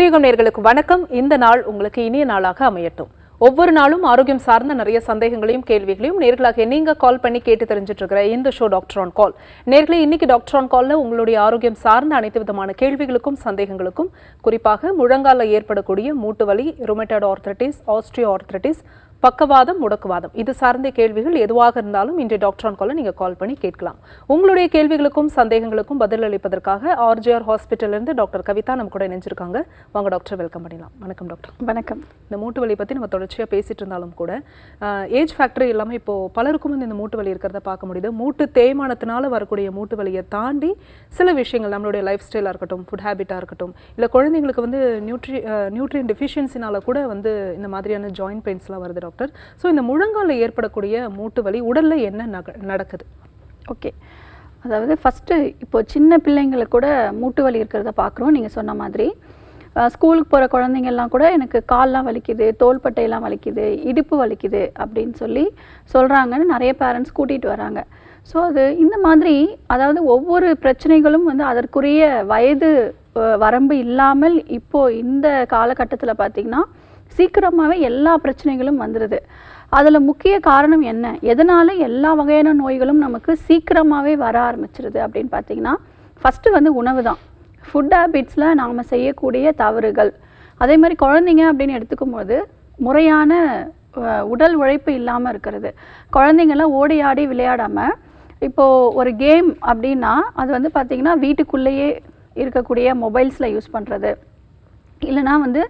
புதியுகம் நேயர்களுக்கு வணக்கம். இந்த நாள் உங்களுக்கு இனிய நாளாக அமையட்டும். ஒவ்வொரு நாளும் ஆரோக்கியம் சார்ந்த நிறைய சந்தேகங்களையும் கேள்விகளையும் நேர்களாக நீங்க கால் பண்ணி கேட்டு தெரிஞ்சிட்டு இருக்கிற இந்த ஷோ டாக்டர் ஆன் கால். நேர்களே, இன்னைக்கு டாக்டர் ஆன் கால்ல உங்களுடைய ஆரோக்கியம் சார்ந்த அனைத்து விதமான கேள்விகளுக்கும் சந்தேகங்களுக்கும், குறிப்பாக முழங்கால ஏற்படக்கூடிய மூட்டு வலி, ருமேட்டாய்டு ஆர்த்ரைட்டிஸ், ஆஸ்ட்ரியோ ஆர்த்ரைட்டிஸ், பக்கவாதம், முடக்குவாதம் இது சார்ந்த கேள்விகள் எதுவாக இருந்தாலும் இன்றைய டாக்டர் ஆன் கால்ல நீங்க கால் பண்ணி கேட்கலாம். உங்களுடைய கேள்விகளுக்கும் சந்தேகங்களுக்கும் பதில் அளிப்பதற்காக ஆர்ஜிஆர் ஹாஸ்பிட்டல்ல இருந்து டாக்டர் கவிதா நம்ம கூட இணைஞ்சிருக்காங்க. வாங்க டாக்டர், வெல்கம் பண்ணிடலாம். வணக்கம் டாக்டர். வணக்கம். இந்த மூட்டு வலி பற்றி நம்ம தொடர்ச்சியாக பேசிட்டு இருந்தாலும் கூட ஏஜ் ஃபேக்டர் இல்லாமல் இப்போது பலருக்கும் வந்து இந்த மூட்டு வலி இருக்கிறத பார்க்க முடியுது. மூட்டு தேய்மானத்தினால வரக்கூடிய மூட்டு வலியை தாண்டி சில விஷயங்கள், நம்மளுடைய லைஃப் ஸ்டைலாக இருக்கட்டும், ஃபுட் ஹேபிட்டாக இருக்கட்டும், இல்லை குழந்தைங்களுக்கு வந்து நியூட்ரியன் டெஃபிஷியன்சினால கூட வந்து இந்த மாதிரியான ஜாயின்ட் பெயின்ஸ்லாம் வருது டாக்டர். ஸோ இந்த முழங்காலில் ஏற்படக்கூடிய மூட்டு வலி உடலில் என்ன நடக்குது? ஓகே, அதாவது ஃபஸ்ட்டு இப்போது சின்ன பிள்ளைங்களுக்கு கூட மூட்டு வலி இருக்கிறத பார்க்குறோம். நீங்கள் சொன்ன மாதிரி ஸ்கூலுக்கு போகிற குழந்தைங்கள்லாம் கூட எனக்கு கால்லாம் வலிக்குது, தோள்பட்டையெல்லாம் வலிக்குது, இடுப்பு வலிக்குது அப்படின்னு சொல்கிறாங்கன்னு நிறைய பேரண்ட்ஸ் கூட்டிகிட்டு வராங்க. ஸோ அது இந்த மாதிரி, அதாவது ஒவ்வொரு பிரச்சனைகளும் வந்து அதற்குரிய வயது வரம்பு இல்லாமல் இப்போது இந்த காலகட்டத்தில் பார்த்திங்கன்னா சீக்கிரமாகவே எல்லா பிரச்சனைகளும் வந்துடுது. அதில் முக்கிய காரணம் என்ன, எதனால் எல்லா வகையான நோய்களும் நமக்கு சீக்கிரமாகவே வர ஆரம்பிச்சிருது அப்படின்னு பார்த்திங்கன்னா, ஃபஸ்ட்டு வந்து உணவு தான். ஃபுட் ஹேபிட்ஸில் நாம் செய்யக்கூடிய தவறுகள், அதே மாதிரி குழந்தைங்க அப்படின்னு எடுத்துக்கும்போது முறையான உடல் உழைப்பு இல்லாமல் இருக்கிறது. குழந்தைங்கள்லாம் ஓடி ஆடி விளையாடாமல், இப்போது ஒரு கேம் அப்படின்னா அது வந்து பார்த்திங்கன்னா வீட்டுக்குள்ளேயே இருக்கக்கூடிய மொபைல்ஸில் யூஸ் பண்ணுறது, இல்லைனா வந்து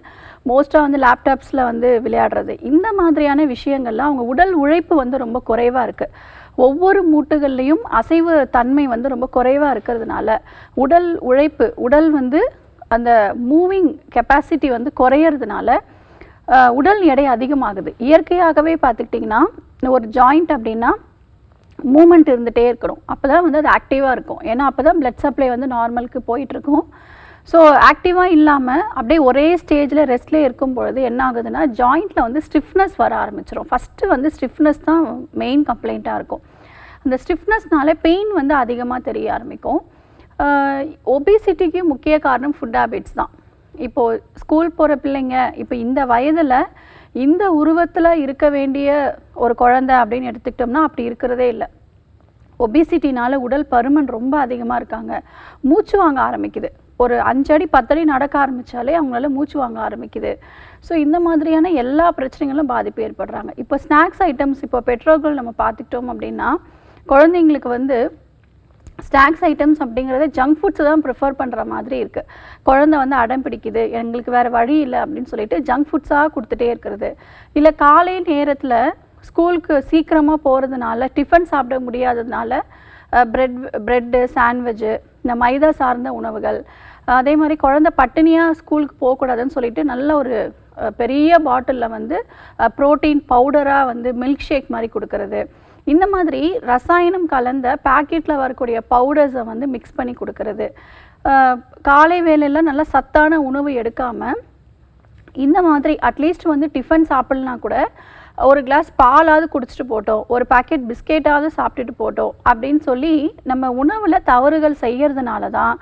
மோஸ்ட்டாக வந்து லேப்டாப்ஸில் வந்து விளையாடுறது, இந்த மாதிரியான விஷயங்கள்லாம் அவங்க உடல் உழைப்பு வந்து ரொம்ப குறைவாக இருக்குது. ஒவ்வொரு மூட்டுகள்லேயும் அசைவு தன்மை வந்து ரொம்ப குறைவாக இருக்கிறதுனால உடல் உழைப்பு, உடல் வந்து அந்த மூவிங் கெப்பாசிட்டி வந்து குறையிறதுனால உடல் எடை அதிகமாகுது. இயற்கையாகவே பார்த்துக்கிட்டிங்கன்னா ஒரு ஜாயிண்ட் அப்படின்னா மூமெண்ட் இருந்துகிட்டே இருக்கணும், அப்போ தான் வந்து அது ஆக்டிவாக இருக்கும். ஏன்னா அப்போ தான் பிளட் சப்ளை வந்து நார்மலுக்கு போயிட்டுருக்கும். ஸோ ஆக்டிவாக இல்லாமல் அப்படியே ஒரே ஸ்டேஜில் ரெஸ்ட்லேயே இருக்கும் பொழுது என்ன ஆகுதுன்னா ஜாயிண்ட்டில் வந்து ஸ்டிஃப்னஸ் வர ஆரம்பிச்சிடும். ஃபஸ்ட்டு வந்து ஸ்டிஃப்னஸ் தான் மெயின் கம்ப்ளைண்ட்டாக இருக்கும். அந்த ஸ்டிஃப்னஸ்னால பெயின் வந்து அதிகமாக தெரிய ஆரம்பிக்கும். ஒபிசிட்டிக்கு முக்கிய காரணம் ஃபுட் ஹேபிட்ஸ் தான். இப்போது ஸ்கூல் போகிற பிள்ளைங்க இப்போ இந்த வயதில் இந்த உருவத்தில் இருக்க வேண்டிய ஒரு குழந்தை அப்படின்னு எடுத்துக்கிட்டோம்னா அப்படி இருக்கிறதே இல்லை. ஒபிசிட்டினால உடல் பருமன் ரொம்ப அதிகமாக இருக்காங்க. மூச்சு வாங்க ஆரம்பிக்குது. ஒரு 5 அடி 10 அடி நடக்க ஆரம்பித்தாலே அவங்களால மூச்சு வாங்க ஆரம்பிக்குது. ஸோ இந்த மாதிரியான எல்லா பிரச்சனைகளும் பாதிப்பு ஏற்படுறாங்க. இப்போ ஸ்நாக்ஸ் ஐட்டம்ஸ், இப்போ பெற்றோர்கள் நம்ம பார்த்துக்கிட்டோம் அப்படின்னா குழந்தைங்களுக்கு வந்து ஸ்நாக்ஸ் ஐட்டம்ஸ் அப்படிங்கிறத ஜங்க் ஃபுட்ஸ் தான் ப்ரிஃபர் பண்ணுற மாதிரி இருக்குது. குழந்தை வந்து அடம் பிடிக்குது, எங்களுக்கு வேறு வழி இல்லை அப்படின்னு சொல்லிட்டு ஜங்க் ஃபுட்ஸாக கொடுத்துட்டே இருக்கிறது. இல்லை காலை நேரத்தில் ஸ்கூலுக்கு சீக்கிரமாக போகிறதுனால டிஃபன் சாப்பிட முடியாததுனால ப்ரெட்டு, சாண்ட்விட்சு, இந்த மைதா சார்ந்த உணவுகள், அதே மாதிரி குழந்தை பட்டினியாக ஸ்கூலுக்கு போகக்கூடாதுன்னு சொல்லிட்டு நல்ல ஒரு பெரிய பாட்டிலில் வந்து ப்ரோட்டீன் பவுடராக வந்து மில்க் ஷேக் மாதிரி கொடுக்கறது, இந்த மாதிரி ரசாயனம் கலந்த பேக்கெட்டில் வரக்கூடிய பவுடர்ஸை வந்து மிக்ஸ் பண்ணி கொடுக்கறது, காலை வேளையில் நல்லா சத்தான உணவு எடுக்காமல் இந்த மாதிரி அட்லீஸ்ட் வந்து டிஃபன் சாப்பிட்லனா கூட ஒரு கிளாஸ் பாலாவது குடிச்சிட்டு போட்டோம், ஒரு பேக்கெட் பிஸ்கெட்டாவது சாப்பிட்டுட்டு போட்டோம் அப்படின்னு சொல்லி நம்ம உணவில் தவறுகள் செய்கிறதுனால தான்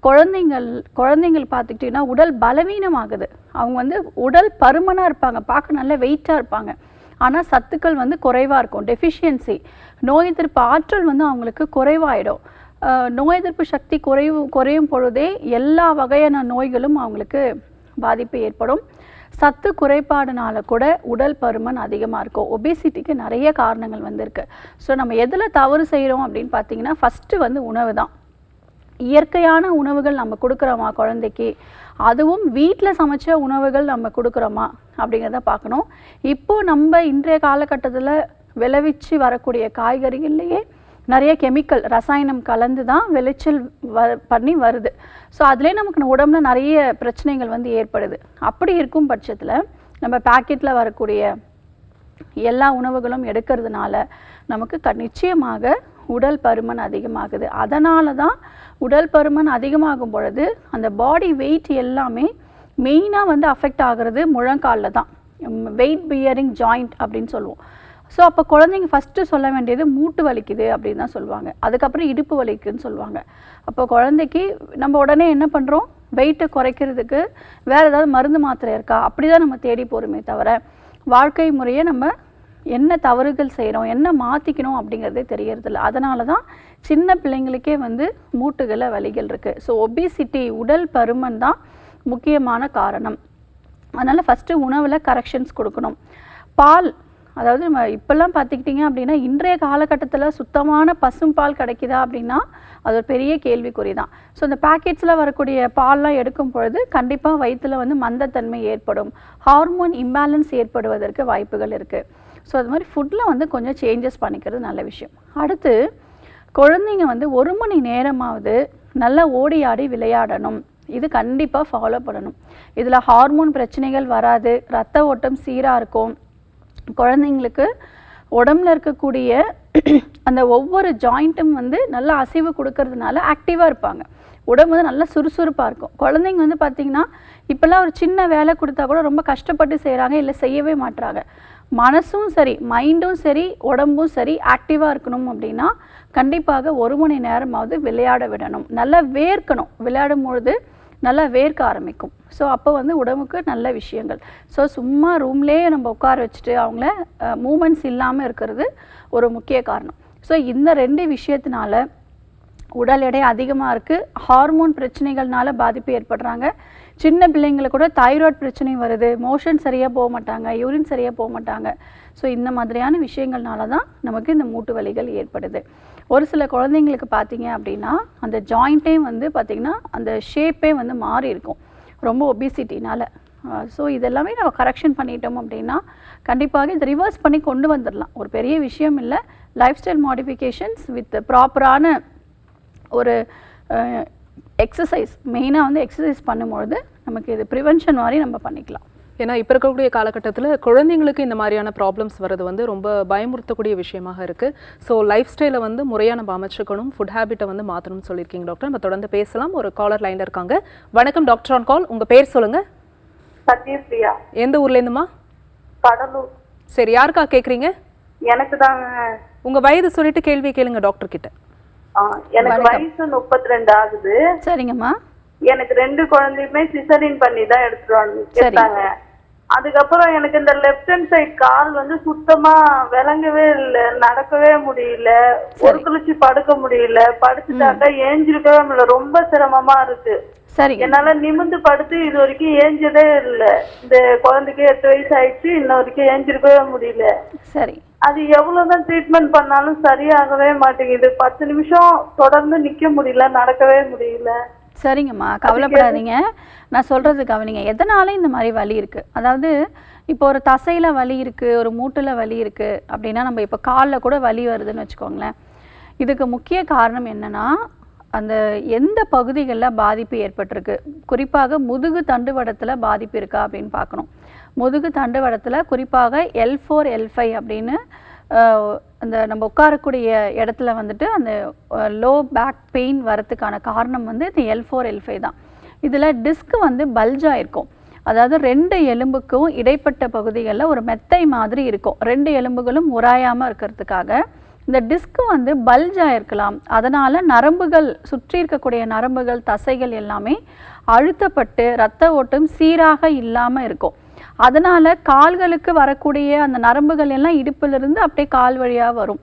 குழந்தைங்கள் பார்த்துக்கிட்டிங்கன்னா உடல் பலவீனமாகுது. அவங்க வந்து உடல் பருமனாக இருப்பாங்க, பார்க்க நல்ல வெயிட்டாக இருப்பாங்க, ஆனால் சத்துக்கள் வந்து குறைவாக இருக்கும், டெஃபிஷியன்சி. நோய் எதிர்ப்பு ஆற்றல் வந்து அவங்களுக்கு குறைவாயிடும். நோய் எதிர்ப்பு சக்தி குறையும் பொழுதே எல்லா வகையான நோய்களும் அவங்களுக்கு பாதிப்பு ஏற்படும். சத்து குறைபாடுனால கூட உடல் பருமன் அதிகமாக இருக்கும். ஒபேசிட்டிக்கு நிறைய காரணங்கள் வந்திருக்கு. ஸோ நம்ம எதில் தவறு செய்கிறோம் அப்படின்னு பார்த்தீங்கன்னா ஃபஸ்ட்டு வந்து உணவு தான். இயற்கையான உணவுகள் நம்ம கொடுக்குறோமா குழந்தைக்கு, அதுவும் வீட்டில் சமைச்ச உணவுகள் நம்ம கொடுக்குறோமா அப்படிங்கிறத பார்க்கணும். இப்போது நம்ம இன்றைய காலகட்டத்தில் விளைவிச்சு வரக்கூடிய காய்கறிகள்லேயே நிறைய கெமிக்கல், ரசாயனம் கலந்து தான் விளைச்சல் பண்ணி வருது. ஸோ அதிலே நமக்கு உடம்புல நிறைய பிரச்சனைகள் வந்து ஏற்படுது. அப்படி இருக்கும் பட்சத்தில் நம்ம பேக்கெட்டில் வரக்கூடிய எல்லா உணவுகளும் எடுக்கிறதுனால நமக்கு நிச்சயமாக உடல் பருமன் அதிகமாகுது. அதனால தான் உடல் பருமன் அதிகமாகும் பொழுது அந்த பாடி வெயிட் எல்லாமே மெயினாக வந்து அஃபெக்ட் ஆகிறது முழங்காலில் தான், வெயிட் பியரிங் ஜாயிண்ட் அப்படின்னு சொல்லுவோம். ஸோ அப்போ குழந்தைங்க ஃபஸ்ட்டு சொல்ல வேண்டியது மூட்டு வலிக்குது அப்படின்னு தான் சொல்லுவாங்க. அதுக்கப்புறம் இடுப்பு வலிக்குதுன்னு சொல்லுவாங்க. அப்போ குழந்தைக்கு நம்ம உடனே என்ன பண்ணுறோம், வெயிட்டை குறைக்கிறதுக்கு வேறு ஏதாவது மருந்து மாத்திரை இருக்கா, அப்படி தான் நம்ம தேடி போகிறோமே தவிர வாழ்க்கை முறையை நம்ம என்ன தவறுகள் செய்கிறோம், என்ன மாற்றிக்கணும் அப்படிங்கிறதே தெரியறதில்ல. அதனால தான் சின்ன பிள்ளைங்களுக்கே வந்து மூட்டுகளில் வலிகள் இருக்குது. ஸோ ஒபிசிட்டி, உடல் பருமன் தான் முக்கியமான காரணம். அதனால் ஃபஸ்ட்டு உணவில் கரெக்ஷன்ஸ் கொடுக்கணும். பால், அதாவது நம்ம இப்போல்லாம் பார்த்துக்கிட்டிங்க அப்படின்னா இன்றைய காலகட்டத்தில் சுத்தமான பசும்பால் கிடைக்குதா அப்படின்னா அது ஒரு பெரிய கேள்விக்குறி தான். ஸோ இந்த பேக்கெட்ஸில் வரக்கூடிய பால்லாம் எடுக்கும் பொழுது கண்டிப்பாக வயிற்றில் வந்து மந்தத்தன்மை ஏற்படும், ஹார்மோன் இம்பேலன்ஸ் ஏற்படுவதற்கு வாய்ப்புகள் இருக்குது. ஸோ அது மாதிரி ஃபுட்டில் வந்து கொஞ்சம் சேஞ்சஸ் பண்ணிக்கிறது நல்ல விஷயம். அடுத்து குழந்தைங்க வந்து 1 மணி நேரமாவது நல்லா ஓடி ஆடி விளையாடணும். இது கண்டிப்பாக ஃபாலோ பண்ணணும். இதில் ஹார்மோன் பிரச்சனைகள் வராது, ரத்த ஓட்டம் சீராக இருக்கும். குழந்தைங்களுக்கு உடம்புல இருக்கக்கூடிய அந்த ஒவ்வொரு ஜாயிண்ட்டும் வந்து நல்லா அசைவு கொடுக்கறதுனால ஆக்டிவாக இருப்பாங்க. உடம்பு வந்து நல்லா சுறுசுறுப்பாக இருக்கும். குழந்தைங்க வந்து பார்த்திங்கன்னா இப்போல்லாம் ஒரு சின்ன வேலை கொடுத்தா கூட ரொம்ப கஷ்டப்பட்டு செய்கிறாங்க, இல்லை செய்யவே மாட்டுறாங்க. மனசும் சரி, மைண்டும் சரி, உடம்பும் சரி ஆக்டிவாக இருக்கணும் அப்படின்னா கண்டிப்பாக 1 மணி நேரமாவது விளையாட விடணும். நல்லா வேர்க்கணும். விளையாடும் பொழுது நல்லா வேர்க்க ஆரம்பிக்கும். ஸோ அப்போ வந்து உடம்புக்கு நல்ல விஷயங்கள். ஸோ சும்மா ரூம்லேயே நம்ம உட்கார வச்சுட்டு அவங்கள மூமெண்ட்ஸ் இல்லாமல் இருக்கிறது ஒரு முக்கிய காரணம். ஸோ இந்த 2 விஷயத்தினால உடல் எடை அதிகமாக இருக்குது, ஹார்மோன் பிரச்சனைகள்னால பாதிப்பு ஏற்படுறாங்க. சின்ன பிள்ளைங்களுக்கு கூட தைராய்டு பிரச்சனை வருது, மோஷன் சரியாக போக மாட்டாங்க, யூரின் சரியாக போக மாட்டாங்க. ஸோ இந்த மாதிரியான விஷயங்கள்னால தான் நமக்கு இந்த மூட்டு வலிகள் ஏற்படுது. ஒரு சில குழந்தைங்களுக்கு பார்த்தீங்க அப்படின்னா அந்த ஜாயிண்ட்டே வந்து பார்த்திங்கன்னா அந்த ஷேப்பே வந்து மாறி இருக்கும் ரொம்ப ஒபிசிட்டினால். ஸோ இதெல்லாமே நம்ம கரெக்ஷன் பண்ணிட்டோம் அப்படின்னா கண்டிப்பாக இதை ரிவர்ஸ் பண்ணி கொண்டு வந்துடலாம். ஒரு பெரிய விஷயம் இல்லை. லைஃப் ஸ்டைல் மாடிஃபிகேஷன்ஸ் வித் ப்ராப்பரான ஒரு எக்ஸசைஸ், மெயினாக வந்து எக்ஸசைஸ் பண்ணும்பொழுது நமக்கு இது ப்ரிவென்ஷன் மாதிரி நம்ம பண்ணிக்கலாம். ஏன்னா இப்போ இருக்கக்கூடிய காலகட்டத்தில் குழந்தைங்களுக்கு இந்த மாதிரியான ப்ராப்ளம்ஸ் வர்றது வந்து ரொம்ப பயமுறுத்தக்கூடிய விஷயமாக இருக்குது. ஸோ லைஃப் ஸ்டைலை வந்து முறையாக நம்ம அமைச்சுக்கணும், ஃபுட் ஹேபிட்டை வந்து மாற்றணும்னு சொல்லியிருக்கீங்க டாக்டர். நம்ம தொடர்ந்து பேசலாம். ஒரு காலர் லைனில் இருக்காங்க. வணக்கம் டாக்டர் ஆன் கால். உங்கள் பேர் சொல்லுங்கள். சத்யபிரியா. எந்த ஊர்லேருந்துமா? கடலூர். சரி, யாருக்கா கேட்குறீங்க? எனக்கு தாங்க. உங்கள் வயது சொல்லிட்டு கேள்வி கேளுங்க டாக்டர் கிட்ட. எனக்கு வயசு 32 ஆகுது. சரிங்கம்மா. எனக்கு 2 குழந்தையுமே சிசரின் பண்ணி தான் எடுத்தாங்க. அதுக்கப்புறம் எனக்கு இந்த லெஃப்ட் ஹேண்ட் சைட் கால் வந்து சுத்தமா விளங்கவே இல்லை, நடக்கவே முடியல, ஒரு குளிச்சு படுக்க முடியல, படுத்துட்டாக்க ஏஞ்சிருக்கவே முடியல, ரொம்ப சிரமமா இருக்கு. சரி, என்னால நிமிந்து படுத்து இது வரைக்கும் ஏஞ்சதே இல்லை. இந்த குழந்தைக்கு 8 வயசு ஆயிடுச்சு, இன்ன வரைக்கும் ஏஞ்சிருக்கவே முடியல. சரி, அது எவ்வளவுதான் ட்ரீட்மெண்ட் பண்ணாலும் சரியாகவே மாட்டேங்குது. 10 நிமிஷம் தொடர்ந்து நிக்க முடியல, நடக்கவே முடியல. சரிங்கம்மா, கவலைப்படாதீங்க. நான் சொல்கிறது கவனிங்க. எதனால இந்த மாதிரி வலி இருக்குது, அதாவது இப்போ ஒரு தசையில் வலி இருக்குது, ஒரு மூட்டில் வலி இருக்குது அப்படின்னா, நம்ம இப்போ காலில் கூட வலி வருதுன்னு வச்சுக்கோங்களேன். இதுக்கு முக்கிய காரணம் என்னென்னா அந்த எந்த பகுதிகளில் பாதிப்பு ஏற்பட்டிருக்கு, குறிப்பாக முதுகு தண்டுவடத்தில் பாதிப்பு இருக்கா அப்படின்னு பார்க்கணும். முதுகு தண்டுவடத்தில் குறிப்பாக L4 L5 அப்படின்னு அந்த நம்ம உட்காரக்கூடிய இடத்துல வந்துட்டு அந்த லோ பேக் பெயின் வரத்துக்கான காரணம் வந்து இந்த L4 L5 தான். இதில் டிஸ்க் வந்து பல்ஜாக இருக்கும். அதாவது 2 எலும்புக்கும் இடைப்பட்ட பகுதிகளில் ஒரு மெத்தை மாதிரி இருக்கும். 2 எலும்புகளும் உராயாமல் இருக்கிறதுக்காக இந்த டிஸ்க் வந்து பல்ஜாக இருக்கலாம். அதனால் நரம்புகள், சுற்றி இருக்கக்கூடிய நரம்புகள், தசைகள் எல்லாமே அழுத்தப்பட்டு இரத்த ஓட்டம் சீராக இல்லாமல் இருக்கும். அதனால் கால்களுக்கு வரக்கூடிய அந்த நரம்புகள் எல்லாம் இடுப்பிலிருந்து அப்படியே கால் வழியாக வரும்.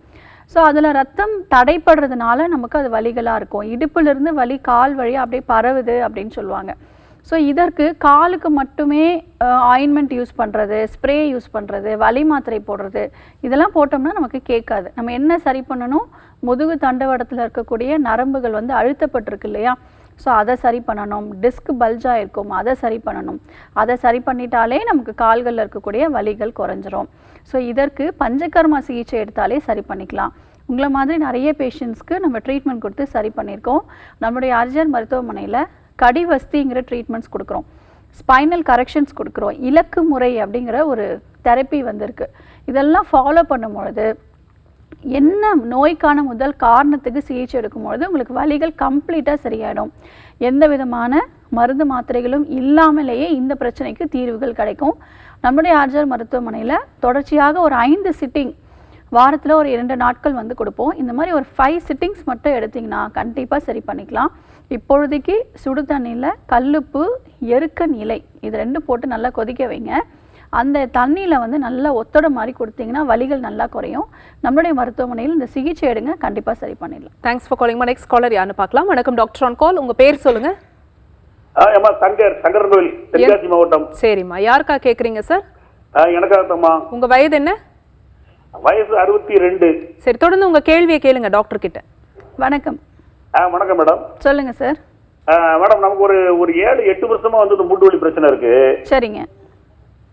ஸோ அதில் ரத்தம் தடைப்படுறதுனால நமக்கு அது வலிகளாக இருக்கும். இடுப்பிலிருந்து வலி கால் வழியாக அப்படியே பரவுது அப்படின்னு சொல்லுவாங்க. ஸோ இதற்கு காலுக்கு மட்டுமே ஆயின்மெண்ட் யூஸ் பண்ணுறது, ஸ்ப்ரே யூஸ் பண்ணுறது, வலி மாத்திரை போடுறது, இதெல்லாம் போட்டோம்னா நமக்கு கேட்காது. நம்ம என்ன சரி பண்ணணும், முதுகு தண்டுவடத்தில் இருக்கக்கூடிய நரம்புகள் வந்து அழுத்தப்பட்டிருக்கு இல்லையா, ஸோ அதை சரி பண்ணணும். டிஸ்க் பல்ஜாக இருக்கும், அதை சரி பண்ணணும். அதை சரி பண்ணிட்டாலே நமக்கு கால்களில் இருக்கக்கூடிய வலிகள் குறைஞ்சிரும். ஸோ இதற்கு பஞ்சகர்மா சிகிச்சை எடுத்தாலே சரி பண்ணிக்கலாம். உங்களை மாதிரி நிறைய பேஷண்ட்ஸ்க்கு நம்ம ட்ரீட்மெண்ட் கொடுத்து சரி பண்ணியிருக்கோம். நம்முடைய ஆர்ஜிஆர் மருத்துவமனையில் கடிவஸ்திங்கிற ட்ரீட்மெண்ட்ஸ் கொடுக்குறோம், ஸ்பைனல் கரெக்ஷன்ஸ் கொடுக்குறோம், இலக்கு முறை அப்படிங்கிற ஒரு தெரப்பி வந்திருக்கு. இதெல்லாம் ஃபாலோ பண்ணும்பொழுது என்ன நோய்க்கான முதல் காரணத்துக்கு சிகிச்சை எடுக்கும்பொழுது உங்களுக்கு வலிகள் கம்ப்ளீட்டாக சரியாயிடும். எந்த விதமான மருந்து மாத்திரைகளும் இல்லாமலேயே இந்த பிரச்சனைக்கு தீர்வுகள் கிடைக்கும். நம்முடைய ஆர்ஜிஆர் மருத்துவமனையில் தொடர்ச்சியாக ஒரு 5 சிட்டிங் வாரத்தில் ஒரு 2 நாட்கள் வந்து கொடுப்போம். இந்த மாதிரி ஒரு 5 சிட்டிங்ஸ் மட்டும் எடுத்திங்கன்னா கண்டிப்பாக சரி பண்ணிக்கலாம். இப்பொழுதைக்கு சுடு தண்ணியில் கல்லுப்பு, எருக்கன் இலை இது 2 போட்டு நல்லா கொதிக்க வைங்க. அந்த தண்ணியில் வந்து நல்லா ஒத்தட மாதிரி கொடுத்தீங்கன்னா வலிகள் நல்லா குறையும். நம்மளுடைய மருத்துவமனையில் இந்த சிகிச்சை எடுங்க, கண்டிப்பாக சரி பண்ணிடலாம். Thanks for calling. Next caller யாருன்னு பார்க்கலாம். வணக்கம் டாக்டர் ஆன் கால். உங்க பேர் சொல்லுங்க. சங்கர் கோவில், தென்காசி மாவட்டம். சரிம்மா, யாருக்கா கேக்குறீங்க சார்? எனக்காகம்மா. உங்க வயது என்ன? வயசு 62. சரி, தொடர்ந்து உங்க கேள்வியை கேளுங்க டாக்டர் கிட்ட. வணக்கம். வணக்கம் மேடம். சொல்லுங்க சார். மேடம், நமக்கு ஒரு 7-8 வருஷமா வந்து மூட்டு வலி பிரச்சனை இருக்கு. சரிங்க.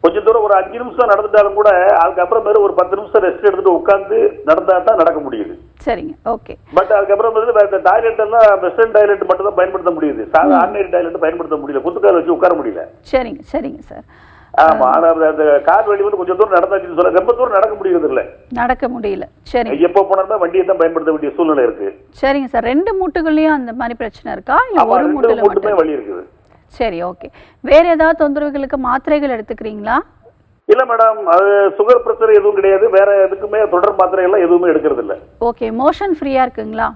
கொஞ்சம் தூரம் ஒரு 5 நிமிஷம் நடந்துட்டாலும் கூட அதுக்கப்புறம் ஒரு 10 நிமிஷம் ரெஸ்ட் எடுத்துட்டு உட்காந்து நடந்தா தான் நடக்க முடியுது. சரிங்க, ஓகே. பட் அதுக்கப்புறம் டாய்லெட் எல்லாம் வெஸ்டர்ன் டாய்லெட் மட்டும் தான் பயன்படுத்த முடியுது. ஆர்டினரி டாய்லெட் பயன்படுத்த முடியல, குத்துக்கால் வச்சு உட்கார முடியல. சரிங்க சரிங்க சார். ஆமா, அந்த கால் வலி வந்து கொஞ்சம் தூரம் நடந்தாச்சுன்னு சொல்ல, ரொம்ப தூரம் நடக்க முடியறது இல்ல. நடக்க முடியல. சரி. எப்போ போனாலும் வண்டியை தான் பயன்படுத்த வேண்டிய சூழ்நிலை இருக்கு. சரிங்க சார். 2 மூட்டுகள்லயும் அந்த மாதிரி பிரச்சனை இருக்கா இல்ல ஒரு மூட்டுல மட்டுமே வலி இருக்குது? சரி, ஓகே. வேற ஏதாவது தொந்தரவுகளுக்கு மாத்திரைகள் எடுத்துக்கிறீங்களா? இல்ல மேடம், அது சுகர் பிரஷர் எதுவும் கிடையாது. வேற எதுக்குமே தொடர் மாத்திரை எல்லாம் எதுவுமே எடுக்கிறது இல்ல. ஓகே. மோஷன் ஃப்ரீயா இருக்குங்களா?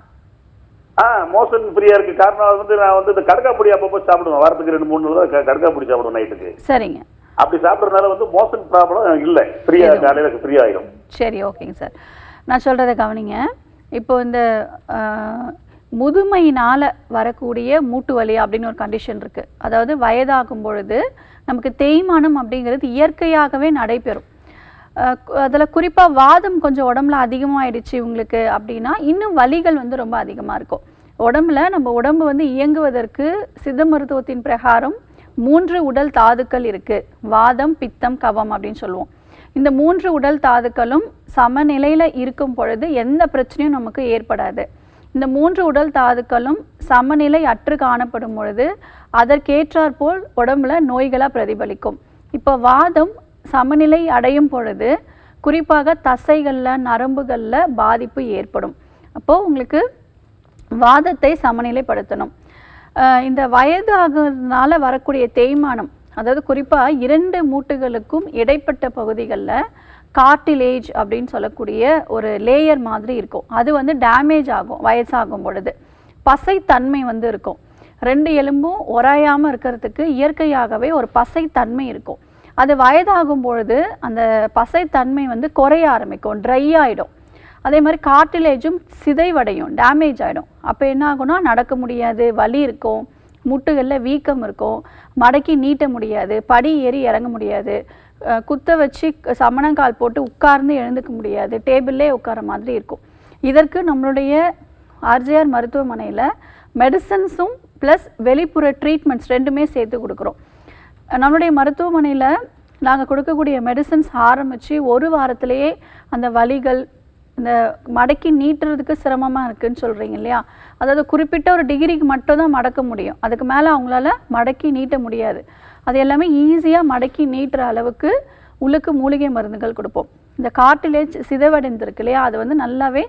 மோஷன் ஃப்ரீயா இருக்கு. காரணம் வந்து நான் வந்து இந்த கடக்காப்பொடி அப்பப்போ சாப்பிடுவேன். வாரத்துக்கு 2-3 நாள் கடக்காப்பொடி சாப்பிடுவேன் நைட்டுக்கு. சரிங்க. அப்படி சாப்பிட்றதுனால வந்து மோஷன் ப்ராப்ளம் இல்ல, ஃப்ரீயா காலையில ஃப்ரீ ஆயிடும். சரி, ஓகேங்க சார். நான் சொல்றதை கவனிங்க. இப்போ இந்த முதுமையினால வரக்கூடிய மூட்டு வலி அப்படின்னு ஒரு கண்டிஷன் இருக்கு. அதாவது வயதாகும் பொழுது நமக்கு தேய்மானம் அப்படிங்கிறது இயற்கையாகவே நடைபெறும். அதில் குறிப்பாக வாதம் கொஞ்சம் உடம்புல அதிகமாகிடுச்சு உங்களுக்கு அப்படின்னா இன்னும் வலிகள் வந்து ரொம்ப அதிகமாக இருக்கும். நம்ம உடம்பு வந்து இயங்குவதற்கு சித்த மருத்துவத்தின் பிரகாரம் 3 உடல் தாதுக்கள் இருக்கு. வாதம், பித்தம், கபம் அப்படின்னு சொல்லுவோம். இந்த 3 உடல் தாதுக்களும் சமநிலையில் இருக்கும் பொழுது எந்த பிரச்சனையும் நமக்கு ஏற்படாது. இந்த 3 உடல் தாதுக்களும் சமநிலை அற்று காணப்படும் பொழுது அதற்கேற்றாற்போல் உடம்புல நோய்களாக பிரதிபலிக்கும். இப்போ வாதம் சமநிலை அடையும் பொழுது குறிப்பாக தசைகளில், நரம்புகளில் பாதிப்பு ஏற்படும். அப்போது உங்களுக்கு வாதத்தை சமநிலைப்படுத்தணும். இந்த வயதாகிறதுனால வரக்கூடிய தேய்மானம், அதாவது குறிப்பாக 2 மூட்டுகளுக்கும் இடைப்பட்ட பகுதிகளில் கார்டிலேஜ் அப்படின்னு சொல்லக்கூடிய ஒரு லேயர் மாதிரி இருக்கும். அது வந்து டேமேஜ் ஆகும் வயசாகும் பொழுது. பசைத்தன்மை வந்து இருக்கும். 2 எலும்பும் உராயாமல் இருக்கிறதுக்கு இயற்கையாகவே ஒரு பசைத்தன்மை இருக்கும். அது வயதாகும் பொழுது அந்த பசைத்தன்மை வந்து குறைய ஆரம்பிக்கும், ட்ரை ஆகிடும். அதே மாதிரி கார்டிலேஜும் சிதைவடையும், டேமேஜ் ஆகிடும். அப்போ என்ன ஆகும்னா நடக்க முடியாது, வலி இருக்கும், முட்டுகளில் வீக்கம் இருக்கும், மடக்கி நீட்ட முடியாது, படி ஏறி இறங்க முடியாது, குத்த வச்சு சமணங்கால் போட்டு உட்கார்ந்து எழுந்துக்க முடியாது, டேபிள்லே உட்கார மாதிரி இருக்கும். இதற்கு நம்மளுடைய ஆர்ஜிஆர் மருத்துவமனையில் மெடிசன்ஸும் ப்ளஸ் வெளிப்புற ட்ரீட்மெண்ட்ஸ் 2மே சேர்த்து கொடுக்குறோம். நம்மளுடைய மருத்துவமனையில் நாங்கள் கொடுக்கக்கூடிய மெடிசன்ஸ் ஆரம்பித்து 1 வாரத்திலேயே அந்த வலிகள், இந்த மடக்கி நீட்டுறதுக்கு சிரமமாக இருக்குதுன்னு சொல்கிறீங்க இல்லையா, அதாவது குறிப்பிட்ட ஒரு டிகிரிக்கு மட்டும் தான் மடக்க முடியும், அதுக்கு மேலே அவங்களால மடக்கி நீட்ட முடியாது. அது எல்லாமே ஈஸியாக மடக்கி நீட்டுற அளவுக்கு உள்ளுக்கு மூலிகை மருந்துகள் கொடுப்போம். இந்த கார்டிலேஜ் சிதைவடைந்திருக்கு இல்லையா, அது வந்து நல்லாவே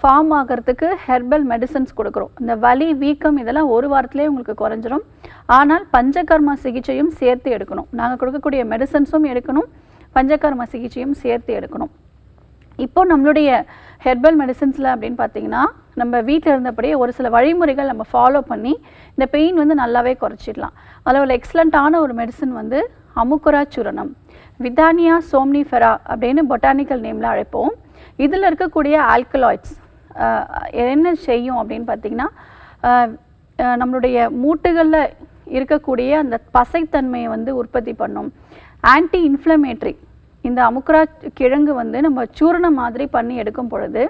ஃபார்ம் ஆகிறதுக்கு ஹெர்பல் மெடிசன்ஸ் கொடுக்குறோம். இந்த வலி, வீக்கம் இதெல்லாம் 1 வாரத்திலே உங்களுக்கு குறைஞ்சிரும். ஆனால் பஞ்சகர்மா சிகிச்சையும் சேர்த்து எடுக்கணும். நாங்கள் கொடுக்கக்கூடிய மெடிசன்ஸும் எடுக்கணும், பஞ்சகர்மா சிகிச்சையும் சேர்த்து எடுக்கணும். இப்போ நம்மளுடைய ஹெர்பல் மெடிசன்ஸில் அப்படின்னு பார்த்தீங்கன்னா நம்ம வீட்டில் இருந்தபடியே ஒரு சில வழிமுறைகள் நம்ம ஃபாலோ பண்ணி இந்த பெயின் வந்து நல்லாவே குறைச்சிடலாம். அதில் ஒரு எக்ஸலண்ட்டான ஒரு மெடிசன் வந்து அமுக்குரா சூரணம், விதானியா சோம்னிஃபெரா அப்படின்னு பொட்டானிக்கல் நேமில் அழைப்போம். இதில் இருக்கக்கூடிய ஆல்கலாய்ட்ஸ் என்ன செய்யும் அப்படின்னு பார்த்தீங்கன்னா நம்மளுடைய மூட்டுகளில் இருக்கக்கூடிய அந்த பசைத்தன்மையை வந்து உற்பத்தி பண்ணும். ஆன்டி இன்ஃப்ளமேட்ரி, இந்த அமுக்குரா கிழங்கு வந்து நம்ம சூரணம் மாதிரி பண்ணி எடுக்கும் பொழுது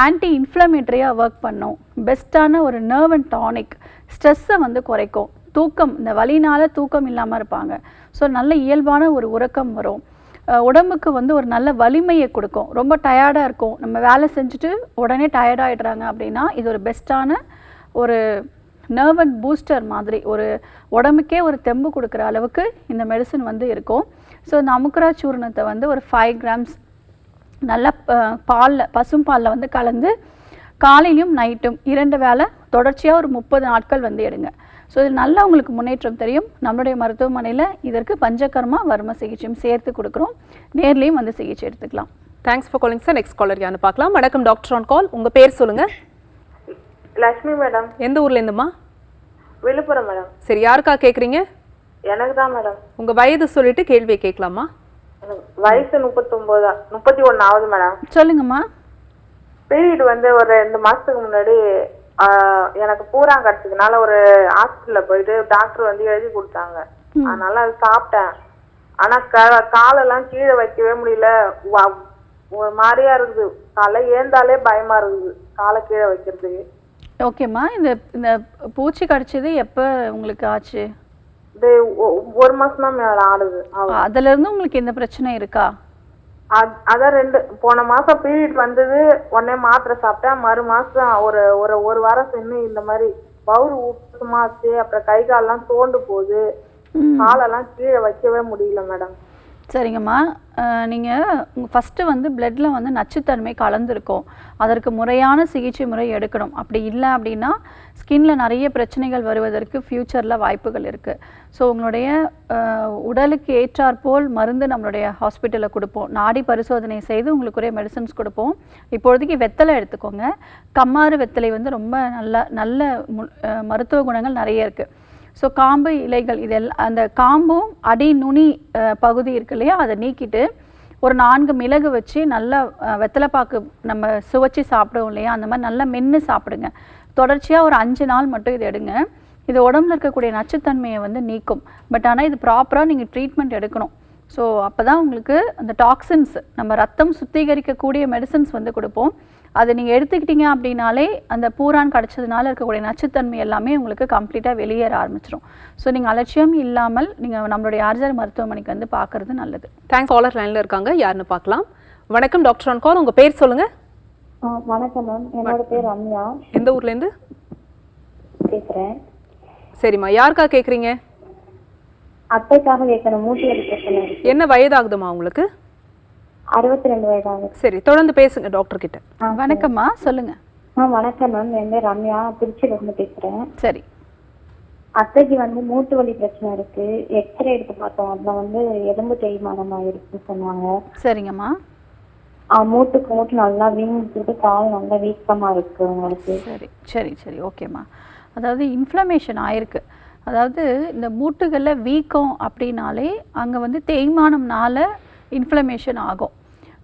ஆன்டி இன்ஃப்ளமேட்ரியாக ஒர்க் பண்ணும். பெஸ்ட்டான ஒரு நர்வ் அண்ட் டானிக், ஸ்ட்ரெஸ்ஸை வந்து குறைக்கும். தூக்கம், இந்த வலினால் தூக்கம் இல்லாமல் இருப்பாங்க, ஸோ நல்ல இயல்பான ஒரு உறக்கம் வரும். உடம்புக்கு வந்து ஒரு நல்ல வலிமையை கொடுக்கும். ரொம்ப டயர்டாக இருக்கும், நம்ம வேலை செஞ்சுட்டு உடனே டயர்டாகிடுறாங்க அப்படின்னா இது ஒரு பெஸ்ட்டான ஒரு நர்வ் அண்ட் பூஸ்டர் மாதிரி, ஒரு உடம்புக்கே ஒரு தெம்பு கொடுக்குற அளவுக்கு இந்த மெடிசன் வந்து இருக்கும். ஸோ இந்த அமுக்குரா சூர்ணத்தை வந்து ஒரு 5 கிராம்ஸ் நல்லா பாலில், பசும்பாலில் வந்து கலந்து காலையிலையும் நைட்டும் 2 வேளை தொடர்ச்சியாக ஒரு 30 நாட்கள் வந்து எடுங்க. ஸோ இது நல்லா உங்களுக்கு முன்னேற்றம் தெரியும். நம்மளுடைய மருத்துவமனையில் இதற்கு பஞ்சகர்மா வர்ம சிகிச்சையும் சேர்த்து கொடுக்குறோம். நேர்லேயும் வந்து சிகிச்சை எடுத்துக்கலாம். Thanks for calling sir. Next caller யாருன்னு பார்க்கலாம். வணக்கம் டாக்டர் ஆன் கால். உங்க பேர் சொல்லுங்க. லட்சுமி மேடம். எந்த ஊர்ல இருந்துமா? விழுப்புரம் மேடம். சரி, யாருக்கா கேக்குறீங்க? எனக்கு தான் மேடம். உங்க வயது சொல்லிட்டு கேள்வியை கேட்கலாமா? வயசு 31 ஆகுது மேடம். சொல்லுங்கம்மா. பீரியட் வந்து ஒரு 2 மாசத்துக்கு முன்னாடி எனக்கு பூரான் கடிச்சதுனால ஒரு ஹாஸ்பிட்டல்ல போயிட்டு டாக்டர் வந்து எழுதி கொடுத்தாங்க. அதனால அது சாப்பிட்டேன். ஆனா காலெல்லாம் கீழே வைக்கவே முடியல. ஒரு மாதிரியா இருக்குது. காலை ஏந்தாலே பயமா இருக்குது காலை கீழே வைக்கிறதுக்கு. ஓகேம்மா, இந்த பூச்சி கடிச்சது எப்போ உங்களுக்கு ஆச்சு? இது 1 மாசம் தான் மேல ஆடுது. அதுல இருந்து உங்களுக்கு எந்த பிரச்சனை இருக்கா? அதான் போன மாசம் பீரியட் வந்தது, உடனே மாத்திரை சாப்பிட்டேன். மறு மாசம் ஒரு வாரம் சென்று இந்த மாதிரி பவுரு ஊட்டமாச்சு. அப்புறம் கை காலெல்லாம் தோண்டு போகுது. காலெல்லாம் கீழே வைக்கவே முடியல மேடம். சரிங்கம்மா, நீங்கள் ஃபஸ்ட்டு வந்து பிளட்டில் வந்து நச்சுத்தன்மை கலந்துருக்கும். அதற்கு முறையான சிகிச்சை முறை எடுக்கணும். அப்படி இல்லை அப்படின்னா ஸ்கின்ல நிறைய பிரச்சனைகள் வருவதற்கு ஃப்யூச்சரில் வாய்ப்புகள் இருக்குது. ஸோ உங்களுடைய உடலுக்கு ஏற்றாற்போல் மருந்து நம்மளுடைய ஹாஸ்பிட்டலில் கொடுப்போம். நாடி பரிசோதனை செய்து உங்களுக்குரிய மெடிசன்ஸ் கொடுப்போம். இப்பொழுதைக்கு வெத்தலை எடுத்துக்கோங்க. கம்மாறு வெத்தலை வந்து ரொம்ப நல்ல மருத்துவ குணங்கள் நிறைய இருக்குது. ஸோ காம்பு இலைகள் இதெல்லாம், அந்த காம்பும் அடி நுனி பகுதி இருக்கு இல்லையா, அதை நீக்கிட்டு ஒரு 4 மிளகு வச்சு நல்லா வெத்தலைப்பாக்கு நம்ம சுவைச்சி சாப்பிடுவோம் இல்லையா, அந்த மாதிரி நல்லா மென்று சாப்பிடுங்க. தொடர்ச்சியாக ஒரு 5 நாள் மட்டும் இதை எடுங்க. இது உடம்புல இருக்கக்கூடிய நச்சுத்தன்மையை வந்து நீக்கும். பட் ஆனால் இது ப்ராப்பராக நீங்கள் ட்ரீட்மெண்ட் எடுக்கணும். ஸோ அப்போ தான் உங்களுக்கு அந்த டாக்ஸின்ஸ், நம்ம ரத்தம் சுத்திகரிக்கக்கூடிய மெடிசன்ஸ் வந்து கொடுப்போம். அதை நீங்கள் எடுத்துக்கிட்டீங்க அப்படின்னாலே அந்த பூரான் கடிச்சதுனால இருக்கக்கூடிய நச்சுத்தன்மை எல்லாமே உங்களுக்கு கம்ப்ளீட்டாக வெளியேற ஆரம்பிச்சிடும். ஸோ நீங்கள் அலட்சியம் இல்லாமல் நீங்கள் நம்மளுடைய ஆர்ஜர் மருத்துவமனைக்கு வந்து பார்க்கறது நல்லது. தேங்க்ஸ். காலர் லைனில் இருக்காங்க, யாருன்னு பார்க்கலாம். வணக்கம் டாக்டர் ஆன் கால். உங்கள் பேர் சொல்லுங்க. வணக்கம் மேம், என்னோட பேர் ரம்யா. எந்த ஊர்லேருந்து பேசுகிறேன்? சரிம்மா, யாருக்கா கேட்குறீங்க? அத்தைக்காக கேட்கணும். மூட்டு வலி பிரச்சனை. என்ன வயதாகுதுமா உங்களுக்கு? 62 வயதாகுது. சரி, தொடர்ந்து பேசுங்க டாக்டர் கிட்ட. வணக்கம்மா, சொல்லுங்க. வணக்கம் மேம், என் பேர் ரம்யா, திருச்சியிலிருந்து பேசுகிறேன். சரி, அத்தைக்கு வந்து மூட்டு வலி பிரச்சனை இருக்கு. எக்ஸ்ரே எடுத்து பார்த்தோம். அதில் வந்து எலும்பு தேய்மானம் ஆயிருக்குன்னு சொன்னாங்க. சரிங்கம்மா. மூட்டு நல்லா வீங்கிட்டு கால் நல்லா வீக்கமாக இருக்கு உங்களுக்கு. சரி சரி சரி ஓகேம்மா. அதாவது இன்ஃப்ளமேஷன் ஆயிருக்கு. அதாவது இந்த மூட்டுகளில் வீக்கம் அப்படின்னாலே அங்கே வந்து தேய்மானம்னால இன்ஃப்ளமேஷன் ஆகும்.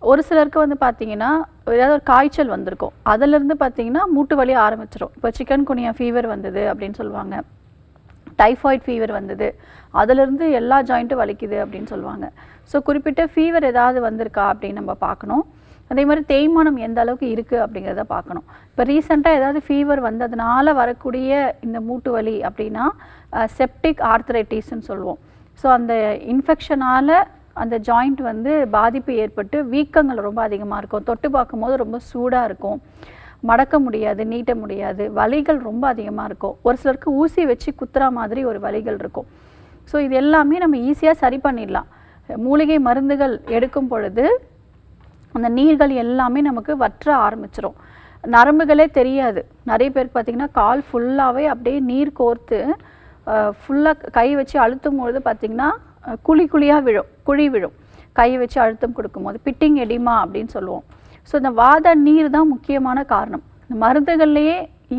ஒரு சிலருக்கு வந்து பார்த்தீங்கன்னா ஏதாவது ஒரு காய்ச்சல் வந்திருக்கும், அதிலிருந்து பார்த்தீங்கன்னா மூட்டு வலி ஆரம்பிச்சிடும். இப்போ சிக்கன் குனியா ஃபீவர் வந்தது அப்படின்னு சொல்லுவாங்க, டைஃபாய்டு ஃபீவர் வந்தது, அதிலிருந்து எல்லா ஜாயிண்ட்டும் வலிக்குது அப்படின்னு சொல்லுவாங்க. ஸோ குறிப்பிட்ட ஃபீவர் ஏதாவது வந்திருக்கா அப்படின்னு நம்ம பார்க்கணும். அதே மாதிரி தேய்மானம் எந்த அளவுக்கு இருக்குது அப்படிங்கிறத பார்க்கணும். இப்போ ரீசெண்டாக ஏதாவது ஃபீவர் வந்ததுனால வரக்கூடிய இந்த மூட்டு வலி அப்படின்னா செப்டிக் ஆர்த்ரைட்டிஸ்ன்னு சொல்லுவோம். ஸோ அந்த இன்ஃபெக்ஷனால் அந்த ஜாயிண்ட் வந்து பாதிப்பு ஏற்பட்டு வீக்கங்கள் ரொம்ப அதிகமாக இருக்கும். தொட்டு பார்க்கும்போது ரொம்ப சூடாக இருக்கும், மடக்க முடியாது, நீட்ட முடியாது, வலிகள் ரொம்ப அதிகமாக இருக்கும். ஒரு சிலருக்கு ஊசி வச்சு குத்துற மாதிரி ஒரு வலிகள் இருக்கும். ஸோ இது எல்லாமே நம்ம ஈஸியாக சரி பண்ணிடலாம். மூலிகை மருந்துகள் எடுக்கும் பொழுது அந்த நீர்கள் எல்லாமே நமக்கு வற்ற ஆரம்பிச்சிடும். நரம்புகளே தெரியாது. நிறைய பேருக்கு பார்த்திங்கன்னா கால் ஃபுல்லாகவே அப்படியே நீர் கோர்த்து ஃபுல்லாக கை வச்சு அழுத்தும் பொழுது பார்த்திங்கன்னா குழியாக விழும், குழி விழும். கை வச்சு அழுத்தம் கொடுக்கும்போது பிட்டிங் எடிமா அப்படின்னு சொல்லுவோம். ஸோ இந்த வாத நீர் தான் முக்கியமான காரணம். இந்த மருந்துகள்லேயே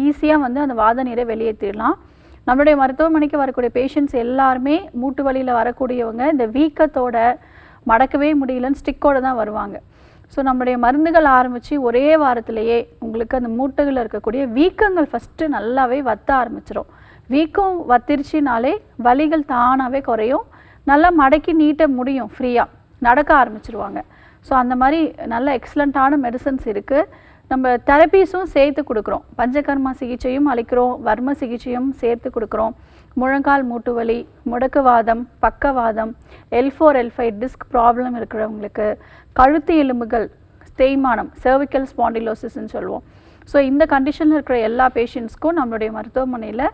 ஈஸியாக வந்து அந்த வாத நீரை வெளியேற்றிடலாம். நம்மளுடைய மருத்துவமனைக்கு வரக்கூடிய பேஷண்ட்ஸ் எல்லாருமே மூட்டு வலியில் வரக்கூடியவங்க இந்த வீக்கத்தோட மடக்கவே முடியலன்னு ஸ்டிக்கோடு தான் வருவாங்க. ஸோ நம்மளுடைய மருந்துகள் ஆரம்பித்து ஒரே வாரத்திலேயே உங்களுக்கு அந்த மூட்டுகளில் இருக்கக்கூடிய வீக்கங்கள் ஃபஸ்ட்டு நல்லாவே வத்த ஆரம்பிச்சிடும். வீக்கம் வத்திருச்சினாலே வலிகள் தானாகவே குறையும், நல்லா மடக்கி நீட்ட முடியும், ஃப்ரீயாக நடக்க ஆரம்பிச்சிருவாங்க. ஸோ அந்த மாதிரி நல்ல எக்ஸலண்ட்டான மெடிசன்ஸ் இருக்குது. நம்ம தெரப்பீஸும் சேர்த்து கொடுக்குறோம். பஞ்சகர்மா சிகிச்சையும் அளிக்கிறோம், வர்ம சிகிச்சையும் சேர்த்து கொடுக்குறோம். முழங்கால் மூட்டு வலி, முடக்குவாதம், பக்கவாதம், L4 L5 டிஸ்க் ப்ராப்ளம் இருக்கிறவங்களுக்கு, கழுத்து எலும்புகள் தேய்மானம், cervical ஸ்பாண்டிலோசிஸ்ன்னு சொல்லுவோம். ஸோ இந்த கண்டிஷனில் இருக்கிற எல்லா பேஷண்ட்ஸ்க்கும் நம்மளுடைய மருத்துவமனையில்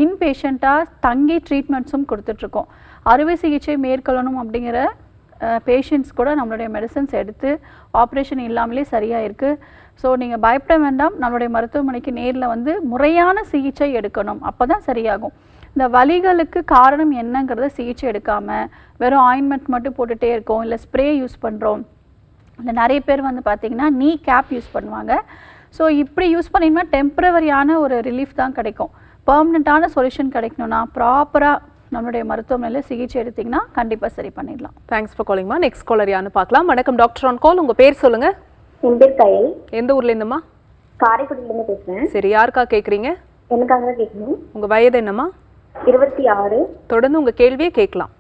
இன்பேஷண்ட்டாக தங்கி ட்ரீட்மெண்ட்ஸும் கொடுத்துட்ருக்கோம். அறுவை சிகிச்சை மேற்கொள்ளணும் அப்படிங்கிற பேஷண்ட்ஸ் கூட நம்மளுடைய மெடிசன்ஸ் எடுத்து ஆப்ரேஷன் இல்லாமலே சரியாக இருக்குது. ஸோ நீங்கள் பயப்பட வேண்டாம். நம்மளுடைய மருத்துவமனைக்கு நேரில் வந்து முறையான சிகிச்சை எடுக்கணும், அப்போ தான் சரியாகும். இந்த வலிகளுக்கு காரணம் என்னங்கிறத சிகிச்சை எடுக்காமல் வெறும் ஆயின்மெண்ட் மட்டும் போட்டுகிட்டே இருக்கோம், இல்லை ஸ்ப்ரே யூஸ் பண்ணுறோம், இந்த நிறைய பேர் வந்து பார்த்திங்கன்னா நீ கேப் யூஸ் பண்ணுவாங்க. ஸோ இப்படி யூஸ் பண்ணிங்கன்னா டெம்பரவரியான ஒரு ரிலீஃப் தான் கிடைக்கும். பெர்மனண்ட்டான சொல்யூஷன் கிடைக்கணும்னா ப்ராப்பராக நம்மளுடைய மருத்துவமனையில் சிகிச்சை எடுத்திங்கன்னா கண்டிப்பாக சரி பண்ணிடலாம். தேங்க்ஸ் ஃபார் காலிங்மா. நெக்ஸ்ட் காலர் யாருன்னு பார்க்கலாம். வணக்கம் டாக்டர் ஆன் கால். உங்கள் பேர் சொல்லுங்கள். என் பேர் கயல். எந்த ஊர்லேருந்துமா? காரைக்குடியிலேருந்து பேசுகிறேன். சரி, யாருக்கா கேட்குறீங்க? எனக்காக தான் கேட்கணும். உங்கள் வயது என்னம்மா? 26. தொடர்ந்து உங்கள் கேள்வியே கேட்கலாம்.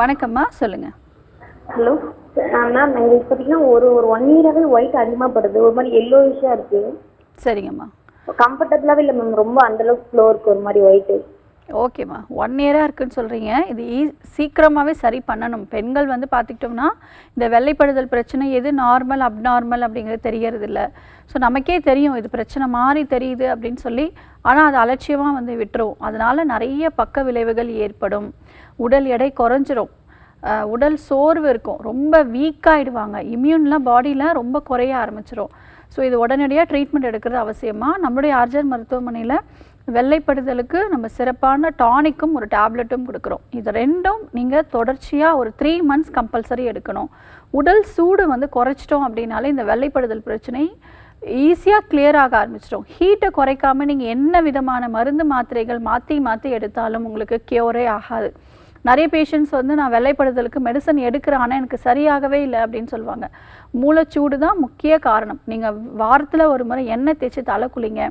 வணக்கம்மா, சொல்லுங்கள். ஹலோ மேம், எங்களுக்கு பார்த்தீங்கன்னா ஒரு 1 இயராகவே ஒயிட் அதிகமாக படுது. ஒரு மாதிரி எல்லோயிஷாக இருக்குது. சரிங்கம்மா. கம்ஃபர்டபுளாகவே இல்லை மேம். ரொம்ப அந்தளவுக்கு ஃப்ளோ இருக்குது, ஒரு மாதிரி ஒயிட்டு. ஓகேம்மா, 1 இயராக இருக்குதுன்னு சொல்கிறீங்க. இது சீக்கிரமாகவே சரி பண்ணணும். பெண்கள் வந்து பார்த்துக்கிட்டோம்னா இந்த வெள்ளைப்படுதல் பிரச்சனை எது நார்மல் அப்நார்மல் அப்படிங்கிறது தெரியறது இல்லை. ஸோ நமக்கே தெரியும் இது பிரச்சனை மாதிரி தெரியுது அப்படின்னு சொல்லி, ஆனால் அது அலட்சியமாக வந்து விட்டுரும். அதனால் நிறைய பக்க விளைவுகள் ஏற்படும். உடல் எடை குறைஞ்சிரும், உடல் சோர்வு இருக்கும், ரொம்ப வீக்காகிடுவாங்க, இம்யூன்லாம் பாடியில் ரொம்ப குறைய ஆரம்பிச்சிடும். ஸோ இது உடனடியாக ட்ரீட்மெண்ட் எடுக்கிறது அவசியமாக. நம்மளுடைய ஆர்ஜர் மருத்துவமனையில் வெள்ளைப்படுதலுக்கு நம்ம சிறப்பான டானிக்கும் ஒரு டேப்லெட்டும் கொடுக்குறோம். இது ரெண்டும் நீங்கள் தொடர்ச்சியாக ஒரு 3 மந்த்ஸ் கம்பல்சரி எடுக்கணும். உடல் சூடு வந்து குறைச்சிட்டோம் அப்படின்னாலே இந்த வெள்ளைப்படுதல் பிரச்சனை ஈஸியாக கிளியர் ஆக ஆரம்பிச்சிடும். ஹீட்டை குறைக்காமல் நீங்கள் என்ன விதமான மருந்து மாத்திரைகள் மாற்றி எடுத்தாலும் உங்களுக்கு கியூரே ஆகாது. நிறைய பேஷண்ட்ஸ் வந்து நான் வெள்ளைப்படுதலுக்கு மெடிசன் எடுக்கிறேன் ஆனால் எனக்கு சரியாகவே இல்லை அப்படின்னு சொல்லுவாங்க. மூளைச்சூடு தான் முக்கிய காரணம். நீங்கள் வாரத்தில் ஒரு முறை எண்ணெய் தேய்ச்சி தலை குளிங்க.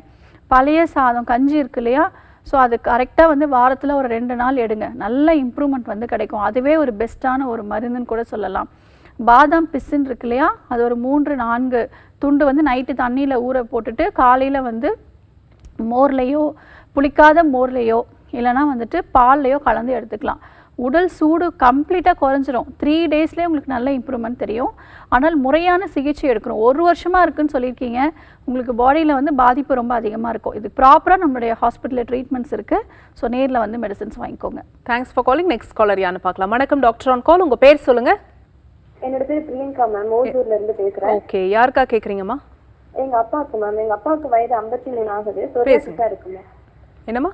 பழைய சாதம் கஞ்சி இருக்கு இல்லையா, ஸோ அது கரெக்டாக வந்து வாரத்தில் ஒரு 2 நாள் எடுங்க. நல்ல இம்ப்ரூவ்மெண்ட் வந்து கிடைக்கும். அதுவே ஒரு பெஸ்ட்டான ஒரு மருந்துன்னு கூட சொல்லலாம். பாதாம் பிசின் இருக்கு இல்லையா, அது ஒரு 3-4 துண்டு வந்து நைட்டு தண்ணியில் ஊற போட்டுட்டு காலையில் வந்து மோர்லேயோ புளிக்காத மோர்லேயோ இல்லைனா வந்துட்டு பால்லையோ கலந்து எடுத்துக்கலாம். உடல் சூடு கம்ப்ளீட்டாக குறைஞ்சிரும். 3 டேஸ்லேயே உங்களுக்கு நல்ல இம்ப்ரூவ்மெண்ட் தெரியும். ஆனால் முறையான சிகிச்சை எடுக்கணும். 1 வருஷமாக இருக்குதுன்னு சொல்லியிருக்கீங்க, உங்களுக்கு பாடியில் வந்து பாதிப்பு ரொம்ப அதிகமாக இருக்கும். இது ப்ராப்பராக நம்மளுடைய ஹாஸ்பிட்டலில் ட்ரீட்மெண்ட்ஸ் இருக்குது. ஸோ நேரில் வந்து மெடிசன்ஸ் வாங்கிக்கோங்க. Thanks for calling. Next caller யாருன்னு பார்க்கலாம். வணக்கம் டாக்டர் ஆன் கால். உங்கள் பேர் சொல்லுங்கள். என்னோட பேர் பிரியங்கா மேம். ஓசூர்ல இருந்து பேசுறேன். ஓகே, யாருக்கா கேட்குறீங்கம்மா? எங்க அப்பாவுக்கு மேம். எங்க அப்பாவுக்கு வயது 53 ஆகுது. சொரியாசிஸா இருக்கு மேம். என்னம்மா?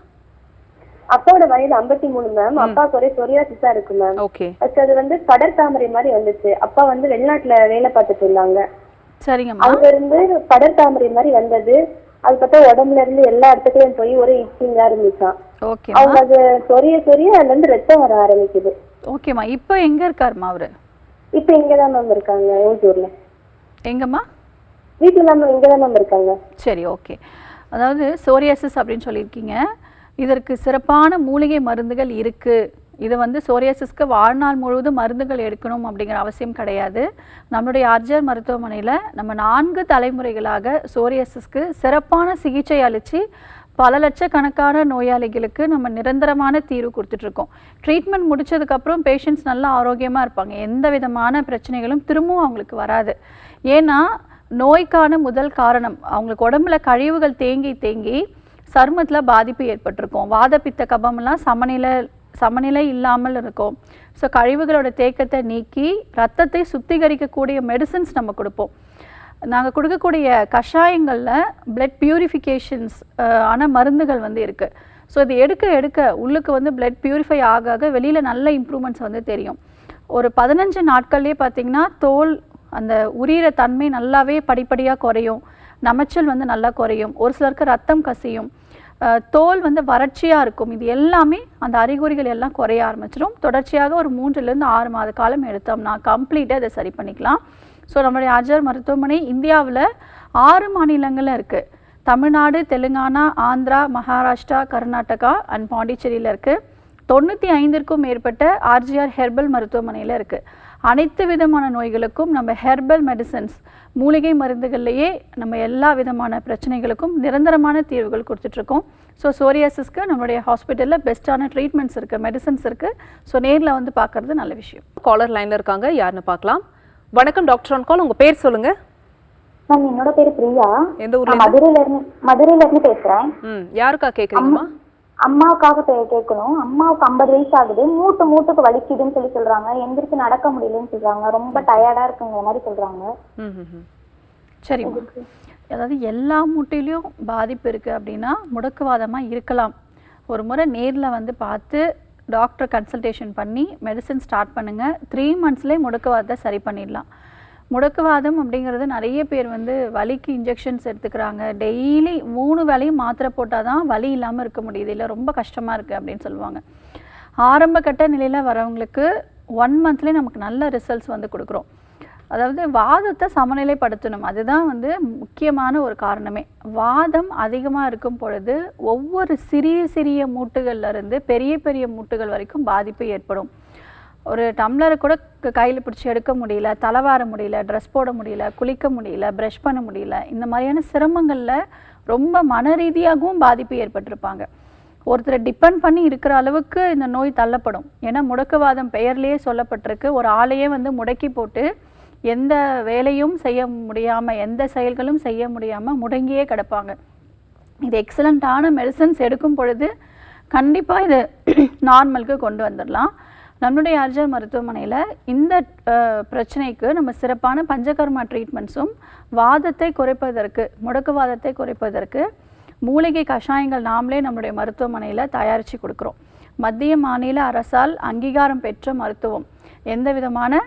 அப்பாவோட வயது 53 மேம். அப்பாவுக்கு ஒரே சொரியாசிஸா இருக்கு மேம். ஓகே. அது வந்து படர்தாமரை மாதிரி வந்துச்சு. அப்பா வந்து வெளிநாட்டுல வேலை பார்த்துட்டு இருந்தாங்க. சரிங்கம்மா. அங்க இருந்து படர்தாமரை மாதிரி வந்தது. அது பார்த்தா உடம்புல இருந்து எல்லா இடத்துலயும் போய் ஒரே இச்சிங்கா இருந்துச்சான். ஓகே. அவங்க அது சொரிய அதுல இருந்து ரத்தம் வர ஆரம்பிக்குது. ஓகேம்மா, இப்போ எங்க இருக்காருமா அவரு? இப்ப இங்கதான் மேம் இருக்காங்க, ஓசூர்ல. எங்கம்மா? வீட்டுல மேம் இங்கதான் மேம் இருக்காங்க. சரி, ஓகே. அதாவது சோரியாசிஸ் அப்படின்னு சொல்லியிருக்கீங்க. இதற்கு சிறப்பான மூலிகை மருந்துகள் இருக்குது. இது வந்து சோரியாசிஸ்க்கு வாழ்நாள் முழுவதும் மருந்துகள் எடுக்கணும் அப்படிங்கிற அவசியம் கிடையாது. நம்மளுடைய ஆர்ஜர் மருத்துவமனையில் நம்ம 4 தலைமுறைகளாக சோரியாசிஸ்க்கு சிறப்பான சிகிச்சை அளித்து பல லட்சக்கணக்கான நோயாளிகளுக்கு நம்ம நிரந்தரமான தீர்வு கொடுத்துட்ருக்கோம். ட்ரீட்மெண்ட் முடித்ததுக்கப்புறம் பேஷண்ட்ஸ் நல்லா ஆரோக்கியமாக இருப்பாங்க. எந்த விதமான பிரச்சனைகளும் திரும்பவும் அவங்களுக்கு வராது. ஏன்னா நோய்க்கான முதல் காரணம் அவங்களுக்கு உடம்புல கழிவுகள் தேங்கி சருமத்தில் பாதிப்பு ஏற்பட்டிருக்கும். வாதப்பித்த கபமெல்லாம் சமநிலை இல்லாமல் இருக்கும். ஸோ கழிவுகளோட தேக்கத்தை நீக்கி ரத்தத்தை சுத்திகரிக்கக்கூடிய மெடிசன்ஸ் நம்ம கொடுப்போம். நாங்கள் கொடுக்கக்கூடிய கஷாயங்களில் பிளட் பியூரிஃபிகேஷன்ஸ் ஆன மருந்துகள் வந்து இருக்குது. ஸோ இது எடுக்க உள்ளுக்கு வந்து பிளட் பியூரிஃபை ஆக வெளியில் நல்ல இம்ப்ரூவ்மெண்ட்ஸ் வந்து தெரியும். ஒரு 15 நாட்கள்லேயே பார்த்திங்கன்னா தோல் அந்த உரியிற தன்மை நல்லாவே படிப்படியாக குறையும். நமைச்சல் வந்து நல்லா குறையும். ஒரு சிலருக்கு ரத்தம் கசியும். தோல் வந்து வறட்சியாக இருக்கும். இது எல்லாமே அந்த அறிகுறிகள் எல்லாம் குறைய ஆரம்பிச்சிடும். தொடர்ச்சியாக ஒரு 3லிருந்து 6 மாத காலம் எடுத்தோம்னா கம்ப்ளீட்டாக இதை சரி பண்ணிக்கலாம். ஸோ நம்மளுடைய ஆர்ஜர் மருத்துவமனை இந்தியாவில் 6 மாநிலங்களில் இருக்குது. தமிழ்நாடு, தெலுங்கானா, ஆந்திரா, மகாராஷ்டிரா, கர்நாடகா அண்ட் பாண்டிச்சேரியில் இருக்குது. 95க்கும் மேற்பட்ட ஆர்ஜிஆர் ஹெர்பல் மருத்துவமனையில் இருக்குது. அனைத்து விதமான நோய்களுக்கும் நம்ம ஹெர்பல் மெடிசன்ஸ் மூலிகை மருந்துகள்லேயே நம்ம எல்லா விதமான பிரச்சனைகளுக்கும் நிரந்தரமான தீர்வுகள் கொடுத்துட்ருக்கோம். ஸோ சோரியாசிஸ்க்கு நம்மளுடைய ஹாஸ்பிட்டலில் பெஸ்ட்டான ட்ரீட்மெண்ட்ஸ் இருக்குது, மெடிசன்ஸ் இருக்குது. ஸோ நேரில் வந்து பார்க்குறது நல்ல விஷயம். காலர் லைனில் இருக்காங்க, யாருன்னு பார்க்கலாம். வணக்கம் டாக்டர் ஆன் கால். உங்கள் பேர் சொல்லுங்கள். மேம் என்னோட பேர் பிரியா. எந்த ஊர்ல? மதுரையில இருந்து பேசுறேன். யாருக்கா கேக்குறீங்கம்மா? அம்மாவுக்காக கேட்கணும். அம்மாவுக்கு 50 வயசு ஆகுது. மூட்டுக்கு வலிக்குதுன்னு சொல்றாங்க. எந்திரிச்சு நடக்க முடியலன்னு சொல்றாங்க. ரொம்ப டயர்டா இருக்குங்கிற மாதிரி சொல்றாங்க. சரிம்மா, அதாவது எல்லா மூட்டிலையும் பாதிப்பு இருக்குது அப்படின்னா முடக்குவாதமாக இருக்கலாம். ஒரு முறை நேரில் வந்து பார்த்து டாக்டர் கன்சல்டேஷன் பண்ணி மெடிசன் ஸ்டார்ட் பண்ணுங்கள். 3 மந்த்ஸ்லேயே முடக்குவாதத்தை சரி பண்ணிடலாம். முடக்குவாதம் அப்படிங்கிறது நிறைய பேர் வந்து வலிக்கு இன்ஜெக்ஷன்ஸ் எடுத்துக்கிறாங்க. டெய்லி 3 வேளையும் மாத்திரை போட்டால் தான் வலி இல்லாமல் இருக்க முடியுது, இல்லை ரொம்ப கஷ்டமாக இருக்குது அப்படின்னு சொல்லுவாங்க. ஆரம்ப கட்ட நிலையில் வரவங்களுக்கு 1 மந்த்லேயே நமக்கு நல்ல ரிசல்ட்ஸ் வந்து கொடுக்குறோம். அதாவது வாதத்தை சமநிலைப்படுத்தணும், அதுதான் வந்து முக்கியமான ஒரு காரணமே. வாதம் அதிகமாக இருக்கும் பொழுது ஒவ்வொரு சிறிய சிறிய மூட்டுகள்லேருந்து பெரிய பெரிய மூட்டுகள் வரைக்கும் பாதிப்பு ஏற்படும். ஒரு டம்ளரை கூட கையில் பிடிச்சி எடுக்க முடியல, தலைவார முடியல, ட்ரெஸ் போட முடியல, குளிக்க முடியல, ப்ரஷ் பண்ண முடியல, இந்த மாதிரியான சிரமங்களில் ரொம்ப மன ரீதியாகவும் பாதிப்பு ஏற்பட்டிருப்பாங்க. ஒருத்தரை டிபெண்ட் பண்ணி இருக்கிற அளவுக்கு இந்த நோய் தள்ளப்படும். ஏன்னா முடக்குவாதம் பெயர்லேயே சொல்லப்பட்டிருக்கு, ஒரு ஆளையே வந்து முடக்கி போட்டு எந்த வேலையும் செய்ய முடியாமல், எந்த செயல்களும் செய்ய முடியாமல் முடங்கியே கிடப்பாங்க. இது எக்ஸலண்ட்டான மெடிசன்ஸ் எடுக்கும் பொழுது கண்டிப்பாக இது நார்மலுக்கு கொண்டு வந்துடலாம். நம்மளுடைய ஆர்ஜர் மருத்துவமனையில் இந்த பிரச்சனைக்கு நம்ம சிறப்பான பஞ்சகர்மா ட்ரீட்மெண்ட்ஸும், வாதத்தை குறைப்பதற்கு, முடக்குவாதத்தை குறைப்பதற்கு மூலிகை கஷாயங்கள் நாமளே நம்மளுடைய மருத்துவமனையில் தயாரித்து கொடுக்குறோம். மத்திய மாநில அரசால் அங்கீகாரம் பெற்ற மருத்துவம், எந்த விதமான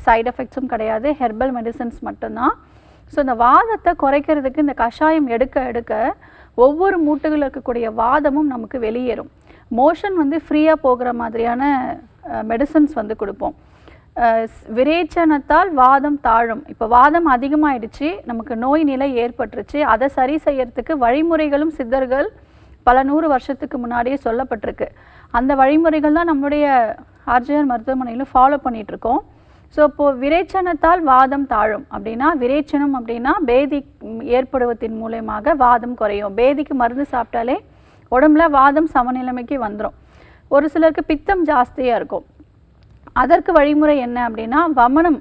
சைடு எஃபெக்ட்ஸும் கிடையாது, ஹெர்பல் மெடிசன்ஸ் மட்டும்தான். ஸோ இந்த வாதத்தை குறைக்கிறதுக்கு இந்த கஷாயம் எடுக்க எடுக்க ஒவ்வொரு மூட்டுகளில் இருக்கக்கூடிய வாதமும் நமக்கு வெளியேறும். மோஷன் வந்து ஃப்ரீயாக போகிற மாதிரியான மெடிசன்ஸ் வந்து கொடுப்போம். விரேச்சனத்தால் வாதம் தாழும். இப்போ வாதம் அதிகமாகிடுச்சு, நமக்கு நோய் நிலை ஏற்பட்டுருச்சு, அதை சரி செய்யறதுக்கு வழிமுறைகளும் சித்தர்கள் பல 100 வருஷத்துக்கு முன்னாடியே சொல்லப்பட்டிருக்கு. அந்த வழிமுறைகள் தான் நம்மளுடைய ஆர்ஜிஆர் மருத்துவமனையில் ஃபாலோ பண்ணிகிட்ருக்கோம். ஸோ இப்போது விரேச்சனத்தால் வாதம் தாழும் அப்படின்னா, விரேச்சனம் அப்படின்னா பேதி ஏற்படுவதன் மூலமாக வாதம் குறையும். பேதிக்கு மருந்து சாப்பிட்டாலே உடம்புல வாதம் சமநிலைமைக்கு வந்துடும். ஒரு சிலருக்கு பித்தம் ஜாஸ்தியாக இருக்கும், அதற்கு வழிமுறை என்ன அப்படின்னா வமனம்,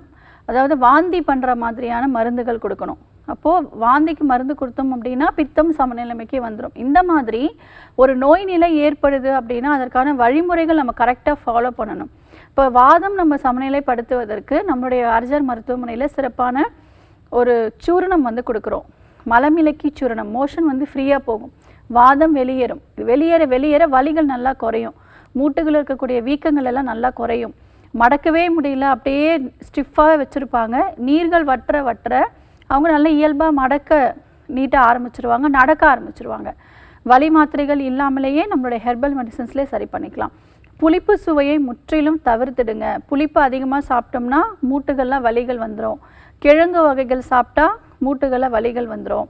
அதாவது வாந்தி பண்ணுற மாதிரியான மருந்துகள் கொடுக்கணும். அப்போது வாந்திக்கு மருந்து கொடுத்தோம் அப்படின்னா பித்தம் சமநிலைமைக்கு வந்துடும். இந்த மாதிரி ஒரு நோய் நிலை ஏற்படுது அப்படின்னா அதற்கான வழிமுறைகள் நம்ம கரெக்டாக ஃபாலோ பண்ணணும். இப்போ வாதம் நம்ம சமநிலைப்படுத்துவதற்கு நம்மளுடைய ஆர்ஜர் மருத்துவமனையில் சிறப்பான ஒரு சூரணம் வந்து கொடுக்குறோம். மலமிளக்கி சூரணம். மோஷன் வந்து ஃப்ரீயாக போகும், வாதம் வெளியேறும், வெளியேற வெளியேற வலிகள் நல்லா குறையும், மூட்டுகள் இருக்கக்கூடிய வீக்கங்கள் எல்லாம் நல்லா குறையும். மடக்கவே முடியல, அப்படியே ஸ்டிஃபாக வச்சுருப்பாங்க, நீர்கள் வற்ற வற்ற அவங்க நல்லா இயல்பாக மடக்க நீட்ட ஆரம்பிச்சிருவாங்க, நடக்க ஆரம்பிச்சிருவாங்க. வலி மாத்திரைகள் இல்லாமலேயே நம்மளுடைய ஹெர்பல் மெடிசன்ஸ்லேயே சரி பண்ணிக்கலாம். புளிப்பு சுவையை முற்றிலும் தவிர்த்துடுங்க. புளிப்பு அதிகமாக சாப்பிட்டோம்னா மூட்டுகளில் வலிகள் வந்துடும். கிழங்கு வகைகள் சாப்பிட்டா மூட்டுகளில் வலிகள் வந்துடும்.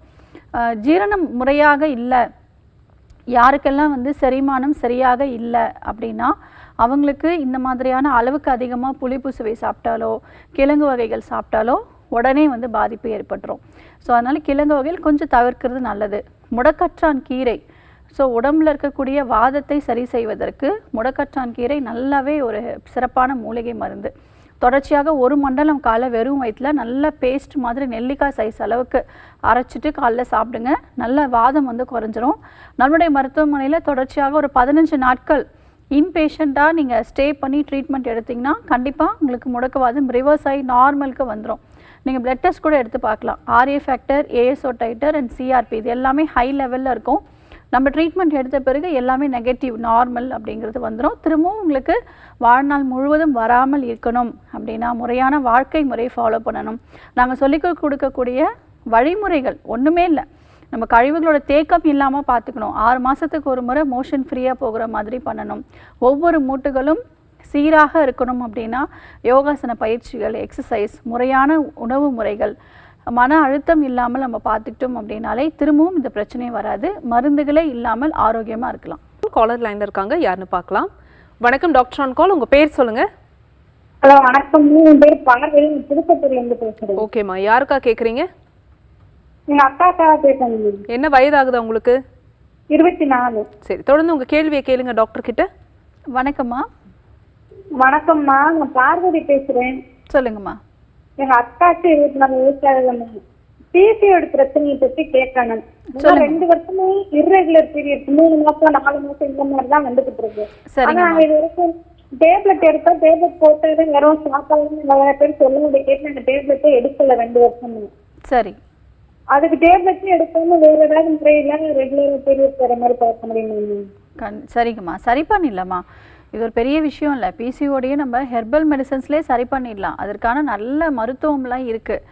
ஜீரணம் முறையாக இல்லை, யாருக்கெல்லாம் வந்து செரிமானம் சரியாக இல்லை அப்படின்னா அவங்களுக்கு இந்த மாதிரியான அளவுக்கு அதிகமாக புளிப்பு சுவை சாப்பிட்டாலோ கிழங்கு வகைகள் சாப்பிட்டாலோ உடனே வந்து பாதிப்பு ஏற்பட்டுரும். ஸோ அதனால் கிழங்கு வகைகள் கொஞ்சம் தவிர்க்கிறது நல்லது. முடக்கற்றான் கீரை, ஸோ உடம்புல இருக்கக்கூடிய வாதத்தை சரி செய்வதற்கு முடக்கற்றான் கீரை நல்லாவே ஒரு சிறப்பான மூலிகை மருந்து. தொடர்ச்சியாக 1 மண்டலம் காலை வெறும் வயிற்றில் நல்ல பேஸ்ட் மாதிரி நெல்லிக்காய் சைஸ் அளவுக்கு அரைச்சிட்டு காலைல சாப்பிடுங்க. நல்ல வாதம் வந்து குறைஞ்சிரும். நம்மளுடைய மருத்துவமனையில் தொடர்ச்சியாக ஒரு 15 நாட்கள் இன்பேஷண்ட்டாக நீங்கள் ஸ்டே பண்ணி ட்ரீட்மெண்ட் எடுத்திங்கன்னா கண்டிப்பாக உங்களுக்கு முடக்குவாதம் ரிவர்ஸ் ஆகி நார்மலுக்கு வந்துடும். நீங்கள் பிளட் டெஸ்ட் கூட எடுத்து பார்க்கலாம். RA factor, ASO titre and CRP இது எல்லாமே ஹை லெவலில் இருக்கும். நம்ம ட்ரீட்மெண்ட் எடுத்த பிறகு எல்லாமே நெகட்டிவ், நார்மல் அப்படிங்கிறது வந்துடும். திரும்பவும் உங்களுக்கு வாழ்நாள் முழுவதும் வராமல் இருக்கணும் அப்படின்னா முறையான வாழ்க்கை முறை ஃபாலோ பண்ணணும். நாங்கள் சொல்லிக் கொடுக்கக்கூடிய வழிமுறைகள் ஒன்றுமே இல்லை. நம்ம கழிவுகளோட தேக்கம் இல்லாமல் பார்த்துக்கணும். 6 மாதத்துக்கு ஒரு முறை மோஷன் ஃப்ரீயாக போகிற மாதிரி பண்ணணும். ஒவ்வொரு மூட்டுகளும் சீராக இருக்கணும் அப்படின்னா யோகாசன பயிற்சிகள், எக்ஸசைஸ், முறையான உணவு முறைகள், மன அழுத்தம் இல்லாமல் நம்ம பார்த்துக்கிட்டோம் அப்படின்னாலே திரும்பவும் இந்த பிரச்சனை வராது. மருந்துகளே இல்லாமல் ஆரோக்கியமாக இருக்கலாம். காலர் லைன்ல இருக்காங்க, யாருன்னு பார்க்கலாம். வணக்கம் டாக்டர் ஆன் கால், உங்க பேர் சொல்லுங்க. ஹலோ வணக்கம், என் பேர் பார்வதி, திருப்பத்தூர்ல இருந்து பேசுறேன். ஓகேம்மா, யாருக்கா கேக்குறீங்க? எங்க அக்காக்காக பேசுறேன். என்ன வயதாகுதா உங்களுக்கு? 24. சரி, தொடர்ந்து உங்க கேள்வியை கேளுங்க டாக்டர் கிட்ட. வணக்கம்மா. வணக்கம்மா, நான் பார்வதி பேசுறேன். சொல்லுங்கம்மா. எங்க அக்காக்கு 24 வயசாகுது. பிசிஓடி பிரச்சனையை பத்தி கேட்கணும். 2 வருஷமே இர்ரெகுலர் பீரியட், 3 மாசம் 4 மாசம் இந்த மாதிரி தான் வந்துகிட்டு இருக்கு. ஆனா இது வரைக்கும் டேப்லெட் எடுத்தா டேப்லெட் போட்டது வெறும் சாப்பாடு நிறைய பேர் சொல்லுங்க கேட்டு அந்த டேப்லெட்டே எடுக்கல 2 வருஷம். சரி, அதுக்கு டேப்லெட்டும் எடுக்காம வேற ஏதாவது முறையில ரெகுலர் பீரியட் வர மாதிரி பார்க்க முடியுமா? சரிங்கம்மா, சரி பண்ணிடலாமா. இது ஒரு பெரிய விஷயம் இல்லை. பிசிஓடியை நம்ம ஹெர்பல் மெடிசன்ஸ்லேயே சரி பண்ணிடலாம். அதற்கான நல்ல மருத்துவம்லாம் இருக்குது.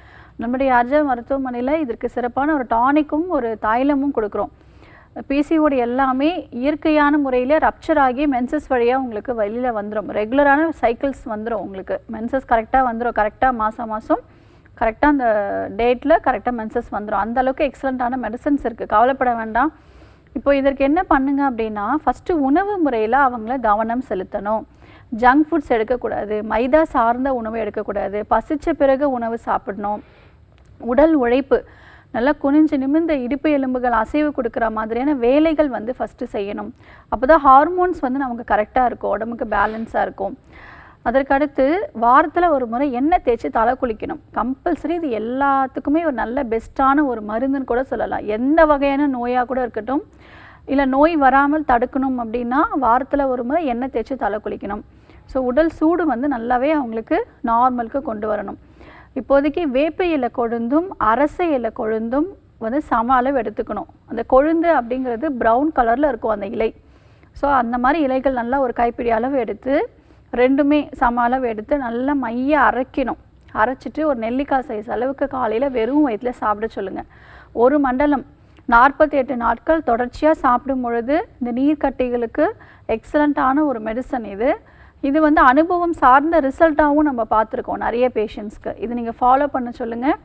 நம்முடைய ஆர்ஜர் மருத்துவமனையில் இதற்கு சிறப்பான ஒரு டானிக்கும் ஒரு தைலமும் கொடுக்குறோம். பிசிஓடி எல்லாமே இயற்கையான முறையில் ரப்சர் ஆகி மென்சஸ் வழியாக உங்களுக்கு வெளியில் வந்துடும். ரெகுலரான சைக்கிள்ஸ் வந்துடும். உங்களுக்கு மென்சஸ் கரெக்டாக வந்துடும். கரெக்டாக மாதம் கரெக்டாக அந்த டேட்டில் கரெக்டாக மென்சஸ் வந்துடும். அந்தளவுக்கு எக்ஸலண்ட்டான மெடிசன்ஸ் இருக்குது. கவலைப்பட வேண்டாம். இப்போ இதற்கு என்ன பண்ணுங்க அப்படின்னா, ஃபஸ்ட்டு உணவு முறையில் அவங்கள கவனம் செலுத்தணும். ஜங்க் ஃபுட்ஸ் எடுக்கக்கூடாது, மைதா சார்ந்த உணவு எடுக்கக்கூடாது, பசித்த பிறகு உணவு சாப்பிடணும். உடல் உழைப்பு, நல்லா குனிஞ்சு நிமிர்ந்த இடுப்பு எலும்புகள் அசைவு கொடுக்குற மாதிரியான வேலைகள் வந்து ஃபஸ்ட்டு செய்யணும். அப்போ தான் ஹார்மோன்ஸ் வந்து நமக்கு கரெக்டாக இருக்கும், உடம்புக்கு பேலன்ஸாக இருக்கும். அதற்கடுத்து வாரத்தில் ஒரு முறை எண்ணெய் தேய்ச்சி தலை குளிக்கணும். கம்பல்சரி. இது எல்லாத்துக்குமே ஒரு நல்ல பெஸ்ட்டான ஒரு மருந்துன்னு கூட சொல்லலாம். எந்த வகையான நோயாக கூட இருக்கட்டும், இல்லை நோய் வராமல் தடுக்கணும் அப்படின்னா வாரத்தில் ஒரு முறை எண்ணெய் தேய்ச்சி தலை குளிக்கணும். ஸோ உடல் சூடு வந்து நல்லாவே அவங்களுக்கு நார்மலுக்கு கொண்டு வரணும். இப்போதைக்கு வேப்ப இலை கொழுந்தும் அரச இலை கொழுந்தும் வந்து சம அளவு எடுத்துக்கணும். அந்த கொழுந்து அப்படிங்கிறது ப்ரௌன் கலரில் இருக்கும் அந்த இலை. ஸோ அந்த மாதிரி இலைகள் நல்லா ஒரு கைப்பிடி அளவு எடுத்து ரெண்டுமே சம அளவு எடுத்து நல்லா மைய அரைக்கணும். அரைச்சிட்டு ஒரு நெல்லிக்காய் சைஸ் அளவுக்கு காலையில் வெறும் வயிற்றில் சாப்பிட சொல்லுங்கள். ஒரு மண்டலம் 48 நாட்கள் தொடர்ச்சியாக சாப்பிடும் பொழுது இந்த நீர்க்கட்டிகளுக்கு எக்ஸலண்ட்டான ஒரு மெடிசன் இது. இது வந்து அனுபவம் சார்ந்த ரிசல்ட்டாகவும் நம்ம பார்த்துருக்கோம் நிறைய பேஷண்ட்ஸ்க்கு. இது நீங்கள் ஃபாலோ பண்ண சொல்லுங்கள்.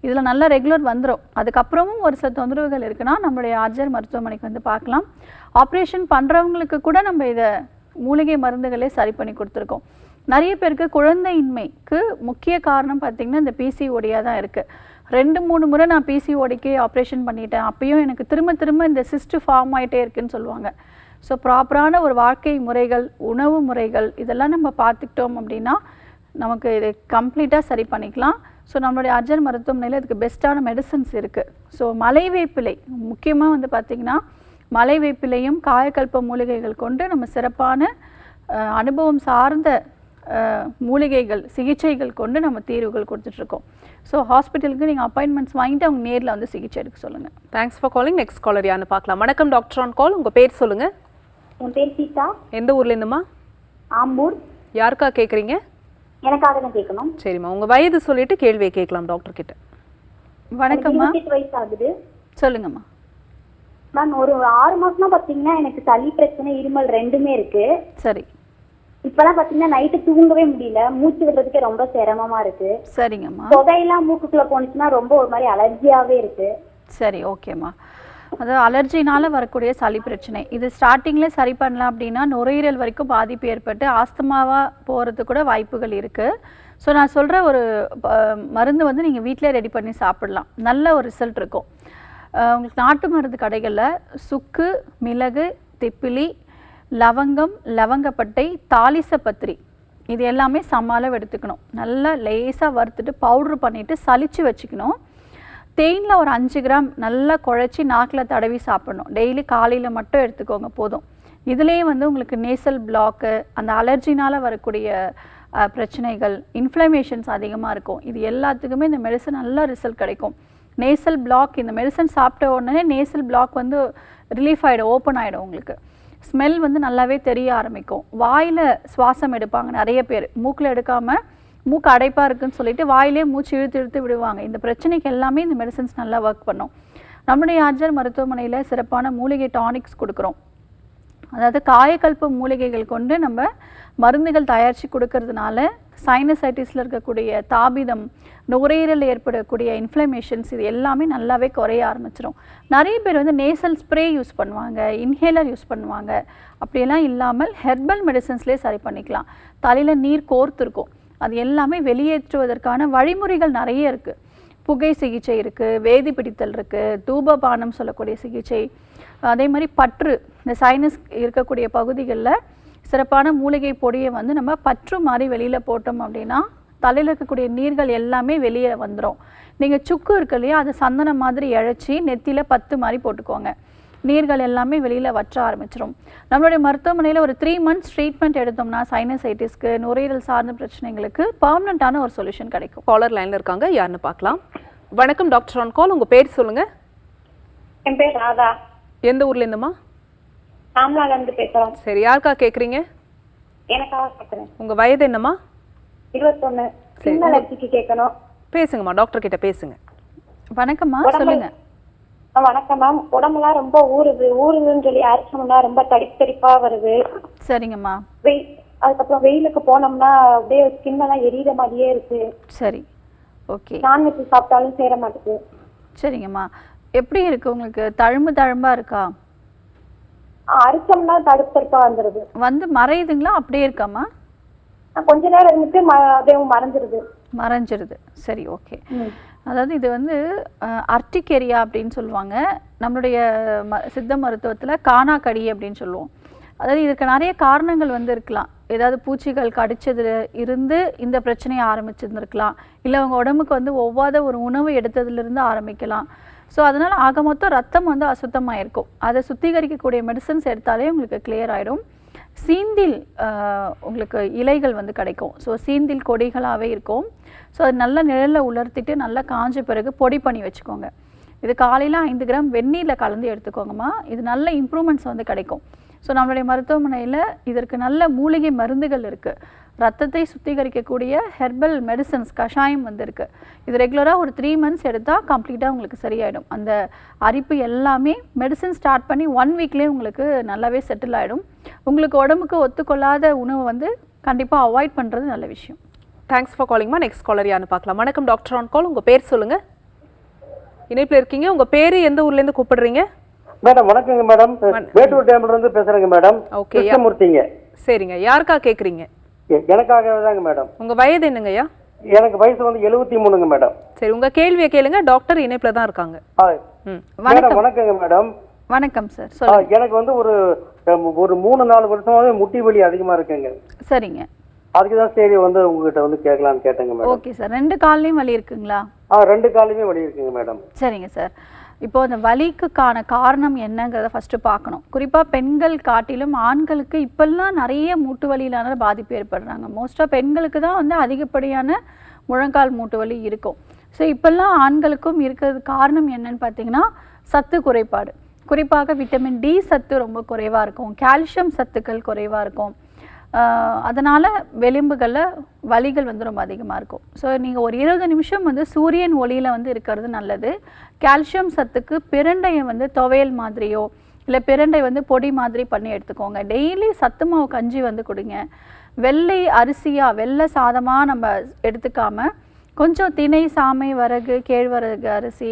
இதில் நல்ல ரெகுலர் வந்துடும். அதுக்கப்புறமும் ஒரு சில தொந்தரவுகள் இருக்குன்னா நம்மளுடைய ஆர்ஜர் மருத்துவமனைக்கு வந்து பார்க்கலாம். ஆப்ரேஷன் பண்ணுறவங்களுக்கு கூட நம்ம இதை மூலிகை மருந்துகளே சரி பண்ணி கொடுத்துருக்கோம். நிறைய பேருக்கு குழந்தையின்மைக்கு முக்கிய காரணம் பார்த்திங்கன்னா இந்த பிசிஓடியாக தான் இருக்குது. 2-3 முறை நான் பிசிஓடிக்கு ஆப்ரேஷன் பண்ணிட்டேன், அப்பயும் எனக்கு திரும்ப இந்த சிஸ்ட்டு ஃபார்ம் ஆகிட்டே இருக்குன்னு சொல்லுவாங்க. ஸோ ப்ராப்பரான ஒரு வாழ்க்கை முறைகள், உணவு முறைகள் இதெல்லாம் நம்ம பார்த்துக்கிட்டோம் அப்படின்னா நமக்கு இதை கம்ப்ளீட்டாக சரி பண்ணிக்கலாம். ஸோ நம்மளுடைய அர்ஜர் மருத்துவமனையில் இதுக்கு பெஸ்ட்டான மெடிசன்ஸ் இருக்குது. ஸோ மலைவேப்பிலை முக்கியமாக வந்து பார்த்திங்கன்னா மலைவேப்பிலையும் காயக்கல்ப மூலிகைகள் கொண்டு நம்ம சிறப்பான அனுபவம் சார்ந்த மூலிகைகள் சிகிச்சைகள் கொண்டு நம்ம தீர்வுகள் கொடுத்துட்ருக்கோம். ஸோ ஹாஸ்பிட்டலுக்கு நீங்கள் அப்பாயின்மெண்ட்ஸ் வாங்கிட்டு அவங்க நேரில் வந்து சிகிச்சை எடுக்க சொல்லுங்கள். Thanks for calling. Next caller யாருன்னு பார்க்கலாம். வணக்கம் டாக்டர் ஆன் கால். உங்கள் பேர் சொல்லுங்கள். என் பேர் சீதா. எந்த ஊர்லேருந்துமா? ஆம்பூர். யாருக்கா கேட்குறீங்க? எனக்காக தான் கேட்கணும். சரிம்மா, உங்கள் வயது சொல்லிட்டு கேள்வியை கேட்கலாம் டாக்டர் கிட்ட. வணக்கம்மா. 28 வயசு ஆகுது. சொல்லுங்கம்மா. மேம் ஒரு 6 மாசமா பாத்தீங்கன்னா எனக்கு சளி பிரச்சனை, இருமல் ரெண்டுமே இருக்கு. சரி. இப்பெல்லாம் பாத்தீங்கன்னா நைட்டு தூங்கவே முடியல, மூச்சு விடுறதுக்கே ரொம்ப சிரமமா இருக்கு. சரிங்கம்மா. புகையெல்லாம் மூக்குக்குள்ள போனுச்சுன்னா ரொம்ப ஒரு மாதிரி அலர்ஜியாவே இருக்கு. சரி, ஓகேம்மா. அது அலர்ஜினால வரக்கூடிய சளி பிரச்சனை. இது ஸ்டார்டிங்கில் சரி பண்ணலாம் அப்படின்னா நுரையீரல் வரைக்கும் பாதிப்பு ஏற்பட்டு ஆஸ்துமாவாக போகிறதுக்கு கூட வாய்ப்புகள் இருக்குது. ஸோ நான் சொல்கிற ஒரு மருந்து வந்து நீங்கள் வீட்டிலே ரெடி பண்ணி சாப்பிடலாம். நல்ல ஒரு ரிசல்ட் இருக்கும். உங்களுக்கு நாட்டு மருந்து கடைகளில் சுக்கு, மிளகு, திப்பிலி, லவங்கம், லவங்கப்பட்டை, தாலிசப்பத்திரி இது எல்லாமே சம அளவு எடுத்துக்கணும். நல்லா லேசாக வறுத்துட்டு பவுட்ரு பண்ணிவிட்டு சலிச்சு வச்சுக்கணும். தேனில் ஒரு 5 கிராம் நல்லா குழச்சி நாக்கில் தடவி சாப்பிடணும். டெய்லி காலையில் மட்டும் எடுத்துக்கோங்க போதும். இதுலேயே வந்து உங்களுக்கு நேசல் பிளாக்கு, அந்த அலர்ஜினால் வரக்கூடிய பிரச்சனைகள், இன்ஃப்ளமேஷன்ஸ் அதிகமாக இருக்கும். இது எல்லாத்துக்குமே இந்த மெடிசன் நல்ல ரிசல்ட் கிடைக்கும். நேசல் பிளாக், இந்த மெடிசன் சாப்பிட்ட உடனே நேசல் பிளாக் வந்து ரிலீஃப் ஆகிடும், ஓப்பன் ஆகிடும். உங்களுக்கு ஸ்மெல் வந்து நல்லாவே தெரிய ஆரம்பிக்கும். வாயில் சுவாசம் எடுப்பாங்க நிறைய பேர், மூக்கில் எடுக்காமல் மூக்கு அடைப்பாக இருக்குன்னு சொல்லிட்டு வாயிலே மூச்சு இழுத்து விடுவாங்க. இந்த பிரச்சனைக்கு எல்லாமே இந்த மெடிசன்ஸ் நல்லா ஒர்க் பண்ணும். நம்முடைய ஆர்ஜர் மருத்துவமனையில் சிறப்பான மூலிகை டானிக்ஸ் கொடுக்குறோம். அதாவது காயக்கல்ப மூலிகைகள் கொண்டு நம்ம மருந்துகள் தயாரித்து கொடுக்கறதுனால சைனசைட்டிஸில் இருக்கக்கூடிய தாபிதம், நுரையீரலில் ஏற்படக்கூடிய இன்ஃப்ளமேஷன்ஸ் இது எல்லாமே நல்லாவே குறைய ஆரம்பிச்சிடும். நிறைய பேர் வந்து நேசல் ஸ்ப்ரே யூஸ் பண்ணுவாங்க, இன்ஹேலர் யூஸ் பண்ணுவாங்க. அப்படியெல்லாம் இல்லாமல் ஹெர்பல் மெடிசன்ஸ்லேயே சரி பண்ணிக்கலாம். தலையில் நீர் கோர்த்துருக்கும், அது எல்லாமே வெளியேற்றுவதற்கான வழிமுறைகள் நிறைய இருக்குது. புகை சிகிச்சை இருக்குது, வேதி பிடித்தல் இருக்குது, தூபபானம் சொல்லக்கூடிய சிகிச்சை, அதே மாதிரி பற்று, இந்த சைனஸ் இருக்கக்கூடிய பகுதிகளில் சிறப்பான மூலிகை பொடியை வந்து நம்ம பற்று மாதிரி வெளியில் போட்டோம் அப்படின்னா தலையில் இருக்கக்கூடிய நீர்கள் எல்லாமே வெளியே வந்துடும். நீங்கள் சுக்கு இருக்கு இல்லையா, அதை சந்தனம் மாதிரி இழைச்சி நெத்தியில் 10 மாதிரி போட்டுக்கோங்க. நீர்கள் எல்லாமே வெளியில் வற்ற ஆரம்பிச்சிடும். நம்மளுடைய மருத்துவமனையில் ஒரு 3 months ட்ரீட்மெண்ட் எடுத்தோம்னா சைனசைட்டிஸ்க்கு, நுரையீரல் சார்ந்த பிரச்சனைகளுக்கு பர்மனண்டான ஒரு சொல்யூஷன் கிடைக்கும். காலர் லைனில் இருக்காங்க, யாருன்னு பார்க்கலாம். வணக்கம் டாக்டர் ஆன் கால். உங்கள் பேர் சொல்லுங்கள். என் பேர் ராதா. எந்த ஊர்லேருந்துமா? ராம்லாலேருந்து பேசுகிறோம். சரி, யாருக்கா கேட்குறீங்க? எனக்காக கேட்கறேன். உங்க வயது என்னம்மா? 21. சின்ன லட்சிக்கு கேட்கணும். பேசுங்கம்மா, டாக்டர் கிட்ட பேசுங்க. வணக்கம்மா, சொல்லுங்க. வணக்கம் மேம். உடம்புலாம் ரொம்ப ஊறுதுன்னு சொல்லி அரிச்சோம்னா ரொம்ப தடிப்பா வருது. சரிங்கம்மா. அதுக்கப்புறம் வெயிலுக்கு போனோம்னா அப்படியே ஸ்கின் எல்லாம் எரியிற மாதிரியே இருக்கு. சரி, ஓகே. நான்வெஜ் சாப்பிட்டாலும் சேர மாட்டேங்குது. சரிங்கம்மா. எப்படி இருக்கு உங்களுக்கு? தழும்பா இருக்கா? அரிச்சோம்னா தடுப்பா வந்துருது. வந்து மறையுதுங்களா? அப்படியே இருக்காமா? கொஞ்ச நேரம் இருந்துட்டு அப்படியே மறைஞ்சிருது. சரி, ஓகே. அதாவது இது வந்து அர்டிகேரியா அப்படின்னு சொல்லுவாங்க. நம்மளுடைய சித்த மருத்துவத்தில் காணாக்கடி அப்படின்னு சொல்லுவோம். அதாவது இதுக்கு நிறைய காரணங்கள் வந்து இருக்கலாம். ஏதாவது பூச்சிகள் கடிச்சதுல இருந்து இந்த பிரச்சனையை ஆரம்பிச்சிருந்துருக்கலாம், இல்லை அவங்க உடம்புக்கு வந்து ஒவ்வாத ஒரு உணவு எடுத்ததுலேருந்து ஆரம்பிக்கலாம். ஸோ அதனால் ஆக மொத்தம் ரத்தம் வந்து அசுத்தமாக இருக்கும். அதை சுத்திகரிக்கக்கூடிய மெடிசன்ஸ் எடுத்தாலே உங்களுக்கு கிளியர் ஆகிடும். சீந்தில் உங்களுக்கு இலைகள் வந்து கிடைக்கும். ஸோ சீந்தில் கொடிகளாகவே இருக்கும். ஸோ அது நல்ல நிழலில் உலர்த்திட்டு நல்லா காஞ்ச பிறகு பொடி பண்ணி வச்சுக்கோங்க. இது காலையில் 5 கிராம் வெந்நீரில் கலந்து எடுத்துக்கோங்கம்மா. இது நல்ல இம்ப்ரூவ்மெண்ட்ஸ் வந்து கிடைக்கும். ஸோ நம்மளுடைய மருத்துவமனையில் இதற்கு நல்ல மூலிகை மருந்துகள் இருக்குது. ரத்தத்தை சுத்திகரிக்கக்கூடிய ஹெர்பல் மெடிசன்ஸ் கஷாயம் வந்து இருக்குது. இது ரெகுலராக ஒரு 3 months எடுத்தால் கம்ப்ளீட்டாக உங்களுக்கு சரியாயிடும். அந்த அரிப்பு எல்லாமே மெடிசன் ஸ்டார்ட் பண்ணி 1 weekலேயே உங்களுக்கு நல்லாவே செட்டில் ஆகிடும். உங்களுக்கு உடம்புக்கு ஒத்துக்கொள்ளாத உணவை வந்து கண்டிப்பாக அவாய்ட் பண்ணுறது நல்ல விஷயம். தேங்க்ஸ் ஃபார் காலிங்மா. நெக்ஸ்ட் காலர் யாருன்னு பார்க்கலாம். வணக்கம் டாக்டர் ஆன் கால். உங்கள் பேர் சொல்லுங்கள். இணைப்பில் இருக்கீங்க. உங்கள் பேர் எந்த ஊர்லேருந்து கூப்பிடுறீங்க? மேடம் வணக்கங்க மேடம். மேட்டூர் டேம்ல இருந்து பேசுறேங்க மேடம். ஓகே, கிருஷ்ணமூர்த்திங்க. சரிங்க. யாருக்கா கேட்குறீங்க? எனக்காக தாங்க மேடம். உங்க வயது என்னங்கய்யா? எனக்கு வயசு வந்து 73ங்க மேடம். சரி, உங்க கேள்வியை கேளுங்க. டாக்டர் இணைப்புல தான் இருக்காங்க. மேடம் வணக்கங்க மேடம். வணக்கம் சார், சொல்லுங்க. எனக்கு வந்து ஒரு 3-4 வருஷமாவே முட்டி வலி அதிகமா இருக்குங்க. சரிங்க. அதுக்கு தான் சரி வந்து உங்ககிட்ட வந்து கேட்கலான்னு கேட்டேங்க மேடம். Okay sir. 2 கால்லையும் வலி இருக்குங்களா? 2 காலுமே வலி இருக்குங்க மேடம். சரிங்க சார். இப்போ அந்த வலிக்குக்கான காரணம் என்னங்கிறத ஃபஸ்ட்டு பார்க்கணும். குறிப்பாக பெண்கள் காட்டிலும் ஆண்களுக்கு இப்போல்லாம் நிறைய மூட்டு வலியிலான பாதிப்பு ஏற்படுறாங்க. மோஸ்ட்டாக பெண்களுக்கு தான் வந்து அதிகப்படியான முழங்கால் மூட்டு வலி இருக்கும். ஸோ இப்போல்லாம் ஆண்களுக்கும் இருக்கிறது காரணம் என்னன்னு பார்த்தீங்கன்னா சத்து குறைபாடு. குறிப்பாக விட்டமின் டி சத்து ரொம்ப குறைவாக இருக்கும், கால்சியம் சத்துக்கள் குறைவாக இருக்கும். அதனால் எலும்புகளில் வலிகள் வந்து ரொம்ப அதிகமாக இருக்கும். ஸோ நீங்கள் ஒரு 20 நிமிஷம் வந்து சூரியன் ஒளியில் வந்து இருக்கிறது நல்லது. கால்சியம் சத்துக்கு பிரண்டையை வந்து துவையல் மாதிரியோ இல்லை பிரண்டை வந்து பொடி மாதிரி பண்ணி எடுத்துக்கோங்க. டெய்லி சத்து மாவு கஞ்சி வந்து கொடுங்க. வெள்ளை அரிசியாக வெள்ளை சாதமாக நம்ம எடுத்துக்காமல் கொஞ்சம் திணை, சாமை, வரகு, கேழ்வரகு அரிசி,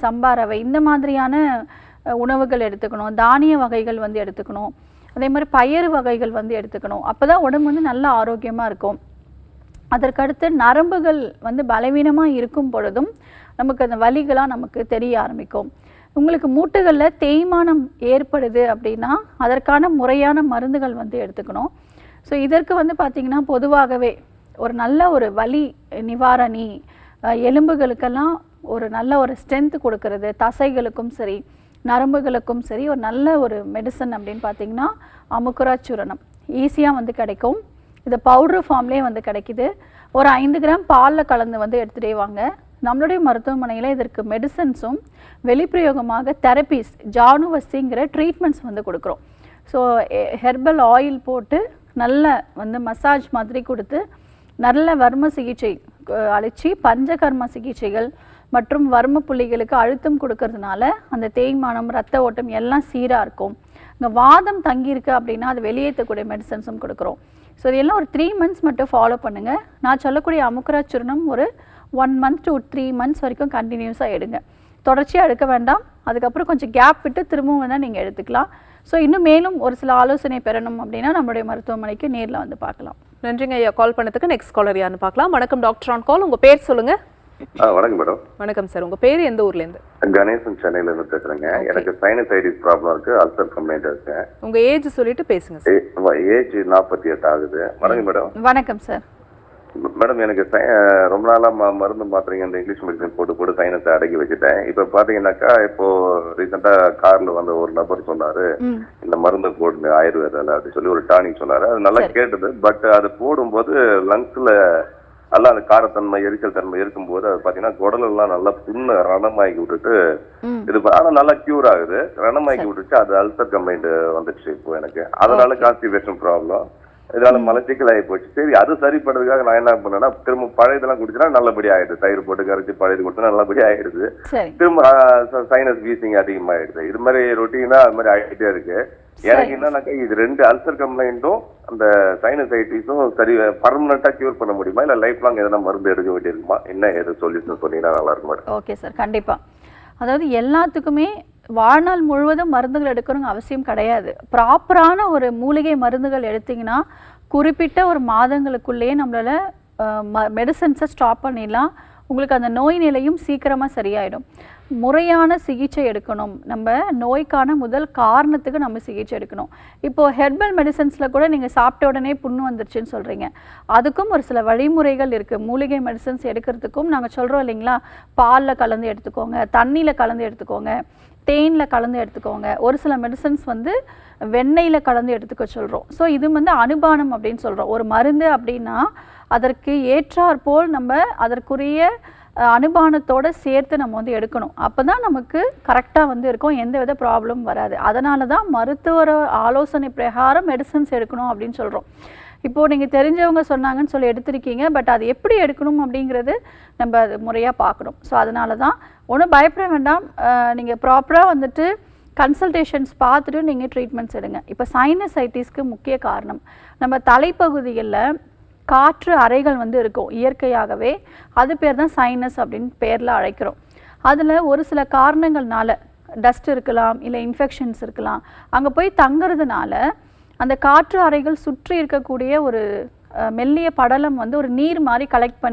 சம்பா ரவை இந்த மாதிரியான உணவுகள் எடுத்துக்கணும். தானிய வகைகள் வந்து எடுத்துக்கணும். அதே மாதிரி பயறு வகைகள் வந்து எடுத்துக்கணும். அப்போ தான் உடம்பு வந்து நல்ல ஆரோக்கியமாக இருக்கும். அதற்கடுத்து நரம்புகள் வந்து பலவீனமாக இருக்கும் பொழுதும் நமக்கு அந்த வலிகளாக நமக்கு தெரிய ஆரம்பிக்கும். உங்களுக்கு மூட்டுகளில் தேய்மானம் ஏற்படுது அப்படின்னா அதற்கான முறையான மருந்துகள் வந்து எடுத்துக்கணும். ஸோ இதற்கு வந்து பார்த்திங்கன்னா பொதுவாகவே ஒரு நல்ல ஒரு வலி நிவாரணி, எலும்புகளுக்கெல்லாம் ஒரு நல்ல ஒரு ஸ்ட்ரென்த் கொடுக்கறது, தசைகளுக்கும் சரி நரம்புகளுக்கும் சரி ஒரு நல்ல ஒரு மெடிசன் அப்படின்னு பார்த்தீங்கன்னா அமுக்குரா சூரணம் ஈஸியாக வந்து கிடைக்கும். இது பவுட்ரு ஃபார்ம்லேயே வந்து கிடைக்குது. ஒரு 5 கிராம் பாலில் கலந்து வந்து எடுத்துகிட்டே வாங்க. நம்மளுடைய மருத்துவமனையில் இதற்கு மெடிசன்ஸும் வெளிப்பிரயோகமாக தெரப்பீஸ், ஜானுவசிங்கிற ட்ரீட்மெண்ட்ஸ் வந்து கொடுக்குறோம். ஸோ ஹெர்பல் ஆயில் போட்டு நல்ல வந்து மசாஜ் மாதிரி கொடுத்து நல்ல வர்ம சிகிச்சை அழிச்சு பஞ்சகர்ம சிகிச்சைகள் மற்றும் வர்ம புள்ளிகளுக்கு அழுத்தம் கொடுக்கறதுனால அந்த தேய்மானம், ரத்த ஓட்டம் எல்லாம் சீராக இருக்கும். இங்கே வாதம் தங்கியிருக்கு அப்படின்னா அது வெளியேற்றக்கூடிய மெடிசன்ஸும் கொடுக்குறோம். ஸோ இதெல்லாம் ஒரு 3 months மட்டும் ஃபாலோ பண்ணுங்கள். நான் சொல்லக்கூடிய அமுக்குரா சூர்ணம் ஒரு 1 month to 3 months வரைக்கும் கண்டினியூஸாக எடுங்க. தொடர்ச்சியாக எடுக்க வேண்டாம். அதுக்கப்புறம் கொஞ்சம் கேப் விட்டு திரும்பவும் வேணால் நீங்கள் எடுத்துக்கலாம். ஸோ இன்னும் மேலும் ஒரு சில ஆலோசனை பெறணும் அப்படின்னா நம்மளுடைய மருத்துவமனைக்கு நேரில் வந்து பார்க்கலாம். நன்றிங்க ஐயா கால் பண்ணதுக்கு. நெக்ஸ்ட் காலர் யாருன்னு பார்க்கலாம். வணக்கம் டாக்டர் ஆன் கால். உங்கள் பேர் சொல்லுங்கள். வணக்கம் மேடம். வணக்கம் சார். உங்க பேர் எந்த ஊர்ல இருந்து? கணேசன், சென்னையில இருந்து பேசுறேங்க. எனக்கு சைனசைட்டிஸ் ப்ராப்ளம் இருக்கு, அல்சர் கம்ப்ளைண்ட் இருக்கு. உங்க ஏஜ் சொல்லிட்டு பேசுங்க சார். ஏஜ் 48 ஆகுது. வணக்கம் மேடம். வணக்கம் சார். மேடம் எனக்கு ரொம்ப நாளா மருந்து மாத்திரைங்க இந்த இங்கிலீஷ் மெடிசன் போட்டு சைனஸை அடக்கி வச்சுட்டேன். இப்ப பாத்தீங்கன்னாக்கா இப்போ ரீசெண்டா கார்ல வந்த ஒரு நபர் சொன்னாரு இந்த மருந்து போடுங்க ஆயுர்வேதால அப்படின்னு சொல்லி ஒரு டானிக் சொன்னாரு. அது நல்லா கேட்டது. பட் அது போடும்போது லங்ஸ்ல நல்லா அந்த காரத்தன்மை, எரிச்சல் தன்மை இருக்கும்போது அது பாத்தீங்கன்னா குடல் எல்லாம் நல்லா புண்ணு ரணமாக்கி விட்டுட்டு இது ஆனா நல்லா கியூர் ஆகுது. ரணமாக்கி விட்டுச்சு. அது அல்சர் கம்ப்ளைண்ட் வந்துச்சு இப்போ எனக்கு. அதனால கான்ஸ்டிபேஷன் ப்ராப்ளம். இதனால மலச்சிக்கல் ஆகி போச்சு. சரி, அது சரிப்படுறதுக்காக நான் என்ன பண்ணேன்னா திரும்ப பழையதெல்லாம் குடிச்சா நல்லபடி ஆயிடுது. தயிர் போட்டு கரைச்சி பழையது கொடுத்தா நல்லபடி ஆயிடுது. திரும்ப சைனஸ் வீசிங் அதிகமாயிடுது. இது மாதிரி ரொட்டீனா அது மாதிரி ஆகிட்டே இருக்கு. எனக்கு என்னன்னாக்கா இது 2 அல்சர் கம்ப்ளைண்ட்டும் அந்த சைனசைட்டிஸும் சரி பர்மனண்டா கியூர் பண்ண முடியுமா, இல்ல லைஃப் லாங் எதனா மருந்து எடுக்க வேண்டியிருக்குமா, என்ன எது சொல்யூஷன் சொன்னீங்கன்னா நல்லா இருக்கும் மேடம். ஓகே சார், கண்டிப்பா. அதாவது எல்லாத்துக்குமே வாழ்நாள் முழுவதும் மருந்துகள் எடுக்கணுங்க அவசியம் கிடையாது. ப்ராப்பரான ஒரு மூலிகை மருந்துகள் எடுத்தீங்கன்னா குறிப்பிட்ட ஒரு மாதங்களுக்குள்ளேயே நம்மளால மெடிசன்ஸை ஸ்டாப் பண்ணிடலாம். உங்களுக்கு அந்த நோய் நிலையும் சீக்கிரமாக சரியாயிடும். முறையான சிகிச்சை எடுக்கணும். நம்ம நோய்க்கான முதல் காரணத்துக்கு நம்ம சிகிச்சை எடுக்கணும். இப்போது ஹெர்பல் மெடிசன்ஸில் கூட நீங்கள் சாப்பிட்ட உடனே புண்ணு வந்துருச்சுன்னு சொல்கிறீங்க. அதுக்கும் ஒரு சில வழிமுறைகள் இருக்குது. மூலிகை மெடிசன்ஸ் எடுக்கிறதுக்கும் நாங்கள் சொல்கிறோம் இல்லைங்களா, பாலில் கலந்து எடுத்துக்கோங்க, தண்ணியில் கலந்து எடுத்துக்கோங்க, தேனில் கலந்து எடுத்துக்கோங்க. ஒரு சில மெடிசன்ஸ் வந்து வெண்ணெயில் கலந்து எடுத்துக்க சொல்கிறோம். ஸோ இது வந்து அனுபானம் அப்படின்னு சொல்கிறோம். ஒரு மருந்து அப்படின்னா அதற்கு ஏற்றாற்போல் நம்ம அதற்குரிய அனுபானத்தோடு சேர்த்து நம்ம வந்து எடுக்கணும். அப்போ தான் நமக்கு கரெக்டாக வந்து இருக்கும், எந்த வித ப்ராப்ளம் வராது. அதனால தான் மருத்துவர ஆலோசனை பிரகாரம் மெடிசன்ஸ் எடுக்கணும் அப்படின்னு சொல்கிறோம். இப்போது நீங்கள் தெரிஞ்சவங்க சொன்னாங்கன்னு சொல்லி எடுத்திருக்கீங்க, பட் அது எப்படி எடுக்கணும் அப்படிங்கிறது நம்ம அது முறையாக பார்க்கணும். ஸோ அதனால தான் ஒன்றும் பயப்பட வேண்டாம். நீங்கள் ப்ராப்பராக வந்துட்டு கன்சல்டேஷன்ஸ் பார்த்துட்டு நீங்கள் ட்ரீட்மெண்ட்ஸ் எடுங்க. இப்போ சைனசைட்டிஸ்க்கு முக்கிய காரணம் நம்ம தலைப்பகுதிகளில் காற்று அறைகள் வந்து இருக்கும் இயற்கையாகவே. அது பேர் தான் சைனஸ் அப்படின்னு பேரில் அழைக்கிறோம். அதில் ஒரு சில காரணங்கள்னால டஸ்ட் இருக்கலாம், இல்லை இன்ஃபெக்ஷன்ஸ் இருக்கலாம். அங்கே போய் தங்குறதுனால அந்த காற்று அறைகள் சுற்றி இருக்கக்கூடிய ஒரு மெல்லிய படலம் வந்து ஒரு நீர் மாதிரி கலெக்ட்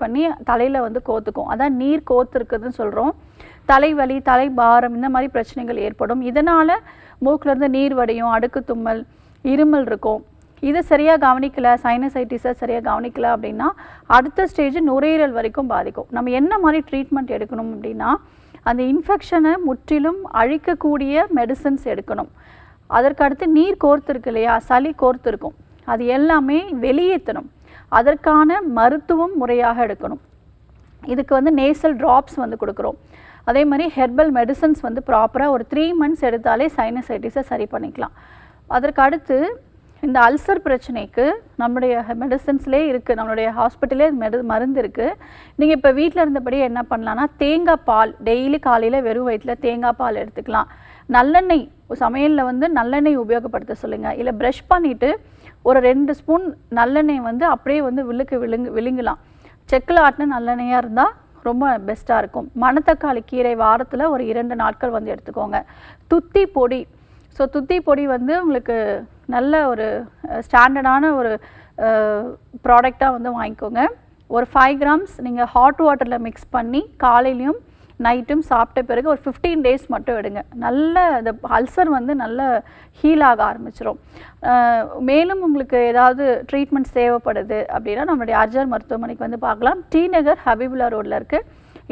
பண்ணி தலையில் வந்து கோத்துக்கும். அதான் நீர் கோத்து இருக்குதுன்னு சொல்கிறோம். தலைவலி, தலைபாரம், இந்த மாதிரி பிரச்சனைகள் ஏற்படும். இதனால் மூக்கிலேருந்து நீர் வடியும், அடுக்கு தும்மல், இருமல் இருக்கும். இதை சரியாக கவனிக்கலை, சைனசைட்டிஸை சரியாக கவனிக்கலை அப்படின்னா அடுத்த ஸ்டேஜ் நுரையீரல் வரைக்கும் பாதிக்கும். நம்ம என்ன மாதிரி ட்ரீட்மெண்ட் எடுக்கணும் அப்படின்னா அந்த இன்ஃபெக்ஷனை முற்றிலும் அழிக்கக்கூடிய மெடிசன்ஸ் எடுக்கணும். அதற்கடுத்து நீர் கோர்த்து இருக்கு இல்லையா, சளி கோர்த்து இருக்கும், அது எல்லாமே வெளியேற்றணும். அதற்கான மருத்துவம் முறையாக எடுக்கணும். இதுக்கு வந்து நேசல் ட்ராப்ஸ் வந்து கொடுக்குறோம். அதே மாதிரி ஹெர்பல் மெடிசன்ஸ் வந்து ப்ராப்பராக ஒரு 3 months எடுத்தாலே சைனசைட்டிஸை சரி பண்ணிக்கலாம். அதற்கு அடுத்து இந்த அல்சர் பிரச்சனைக்கு நம்மளுடைய மெடிசன்ஸ்லேயே இருக்குது, நம்மளுடைய ஹாஸ்பிட்டலே மருந்து இருக்குது. நீங்கள் இப்போ வீட்டில் இருந்தபடியே என்ன பண்ணலான்னா தேங்காய் பால் டெய்லி காலையில் வெறும் வயிற்றில் தேங்காய் பால் எடுத்துக்கலாம். நல்லெண்ணெய் சமையலில் வந்து நல்லெண்ணெய் உபயோகப்படுத்த சொல்லுங்கள். இல்லை ப்ரஷ் பண்ணிவிட்டு ஒரு 2 ஸ்பூன் நல்லெண்ணெய் வந்து அப்படியே வந்து விழுங்கலாம். செக்கில் ஆட்டின நல்லெண்ணெயாக இருந்தால் ரொம்ப பெஸ்ட்டாக இருக்கும். மணத்தக்காளி கீரை வாரத்தில் ஒரு 2 நாட்கள் வந்து எடுத்துக்கோங்க. துத்தி பொடி, ஸோ துத்தி பொடி வந்து உங்களுக்கு நல்ல ஒரு ஸ்டாண்டர்டான ஒரு ப்ராடக்டாக வந்து வாங்கிக்கோங்க. ஒரு 5 grams நீங்கள் ஹாட் வாட்டரில் மிக்ஸ் பண்ணி காலையிலையும் நைட்டும் சாப்பிட்ட பிறகு ஒரு 15 days மட்டும் எடுங்க. நல்ல இந்த அல்சர் வந்து நல்ல ஹீல் ஆக ஆரம்பிச்சிடும். மேலும் உங்களுக்கு ஏதாவது ட்ரீட்மெண்ட்ஸ் தேவைப்படுது அப்படின்னா நம்மளுடைய அர்ஜர் மருத்துவமனைக்கு வந்து பார்க்கலாம். டி நகர் ஹபீபுல்லா ரோடில் இருக்குது.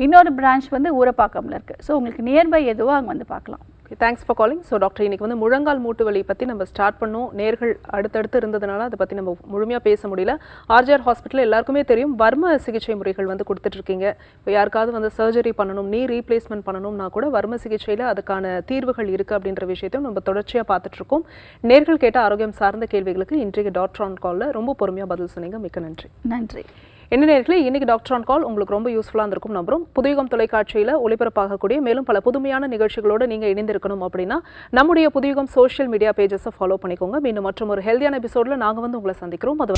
இன்னொரு பிரான்ச் வந்து ஊரப்பாக்கம்ல இருக்குது. ஸோ உங்களுக்கு நியர்பை எதுவோ அங்கே வந்து பார்க்கலாம். Thanks for calling. So doctor, இன்னைக்கு வந்து முழங்கால் மூட்டு வலி பற்றி நம்ம ஸ்டார்ட் பண்ணோம். நேர்கள் அடுத்தடுத்து இருந்ததுனால அதை பற்றி நம்ம முழுமையாக பேச முடியல. ஆர்ஜிஆர் ஹாஸ்பிட்டல் எல்லாருக்குமே தெரியும், வர்ம சிகிச்சை முறைகள் வந்து கொடுத்துட்ருக்கீங்க. இப்போ யாருக்காவது வந்து சர்ஜரி பண்ணணும், நீ ரீப்ளேஸ்மெண்ட் பண்ணணும்னா கூட வர்ம சிகிச்சையில் அதுக்கான தீர்வுகள் இருக்குது அப்படின்ற விஷயத்தையும் நம்ம தொடர்ச்சியாக பார்த்துட்ருக்கோம். நேர்கள் கேட்ட ஆரோக்கியம் சார்ந்த கேள்விகளுக்கு இன்றைக்கு டாக்டர் ஆன் காலில் ரொம்ப பொறுமையாக பதில் சொன்னீங்க. மிக்க நன்றி. நன்றி. என்ன நேர்களே, இன்னைக்கு டாக்டர் ஆன் கால் உங்களுக்கு ரொம்ப யூஸ்ஃபுல்லாக இருந்திருக்கும் நம்புறோம். புதுயுகம் தொலைக்காட்சியில் ஒளிபரப்பாகக்கூடிய மேலும் பல புதுமையான நிகழ்ச்சிகளோடு நீங்கள் இணைந்திருக்கணும் அப்படின்னா நம்முடைய புதுயுகம் சோஷியல் மீடியா பேஜஸை ஃபாலோ பண்ணிக்கோங்க. மீண்டும் மற்றும் ஒரு ஹெல்தியான எபிசோடில் நாங்கள் வந்து உங்களை சந்திக்கிறோம். அது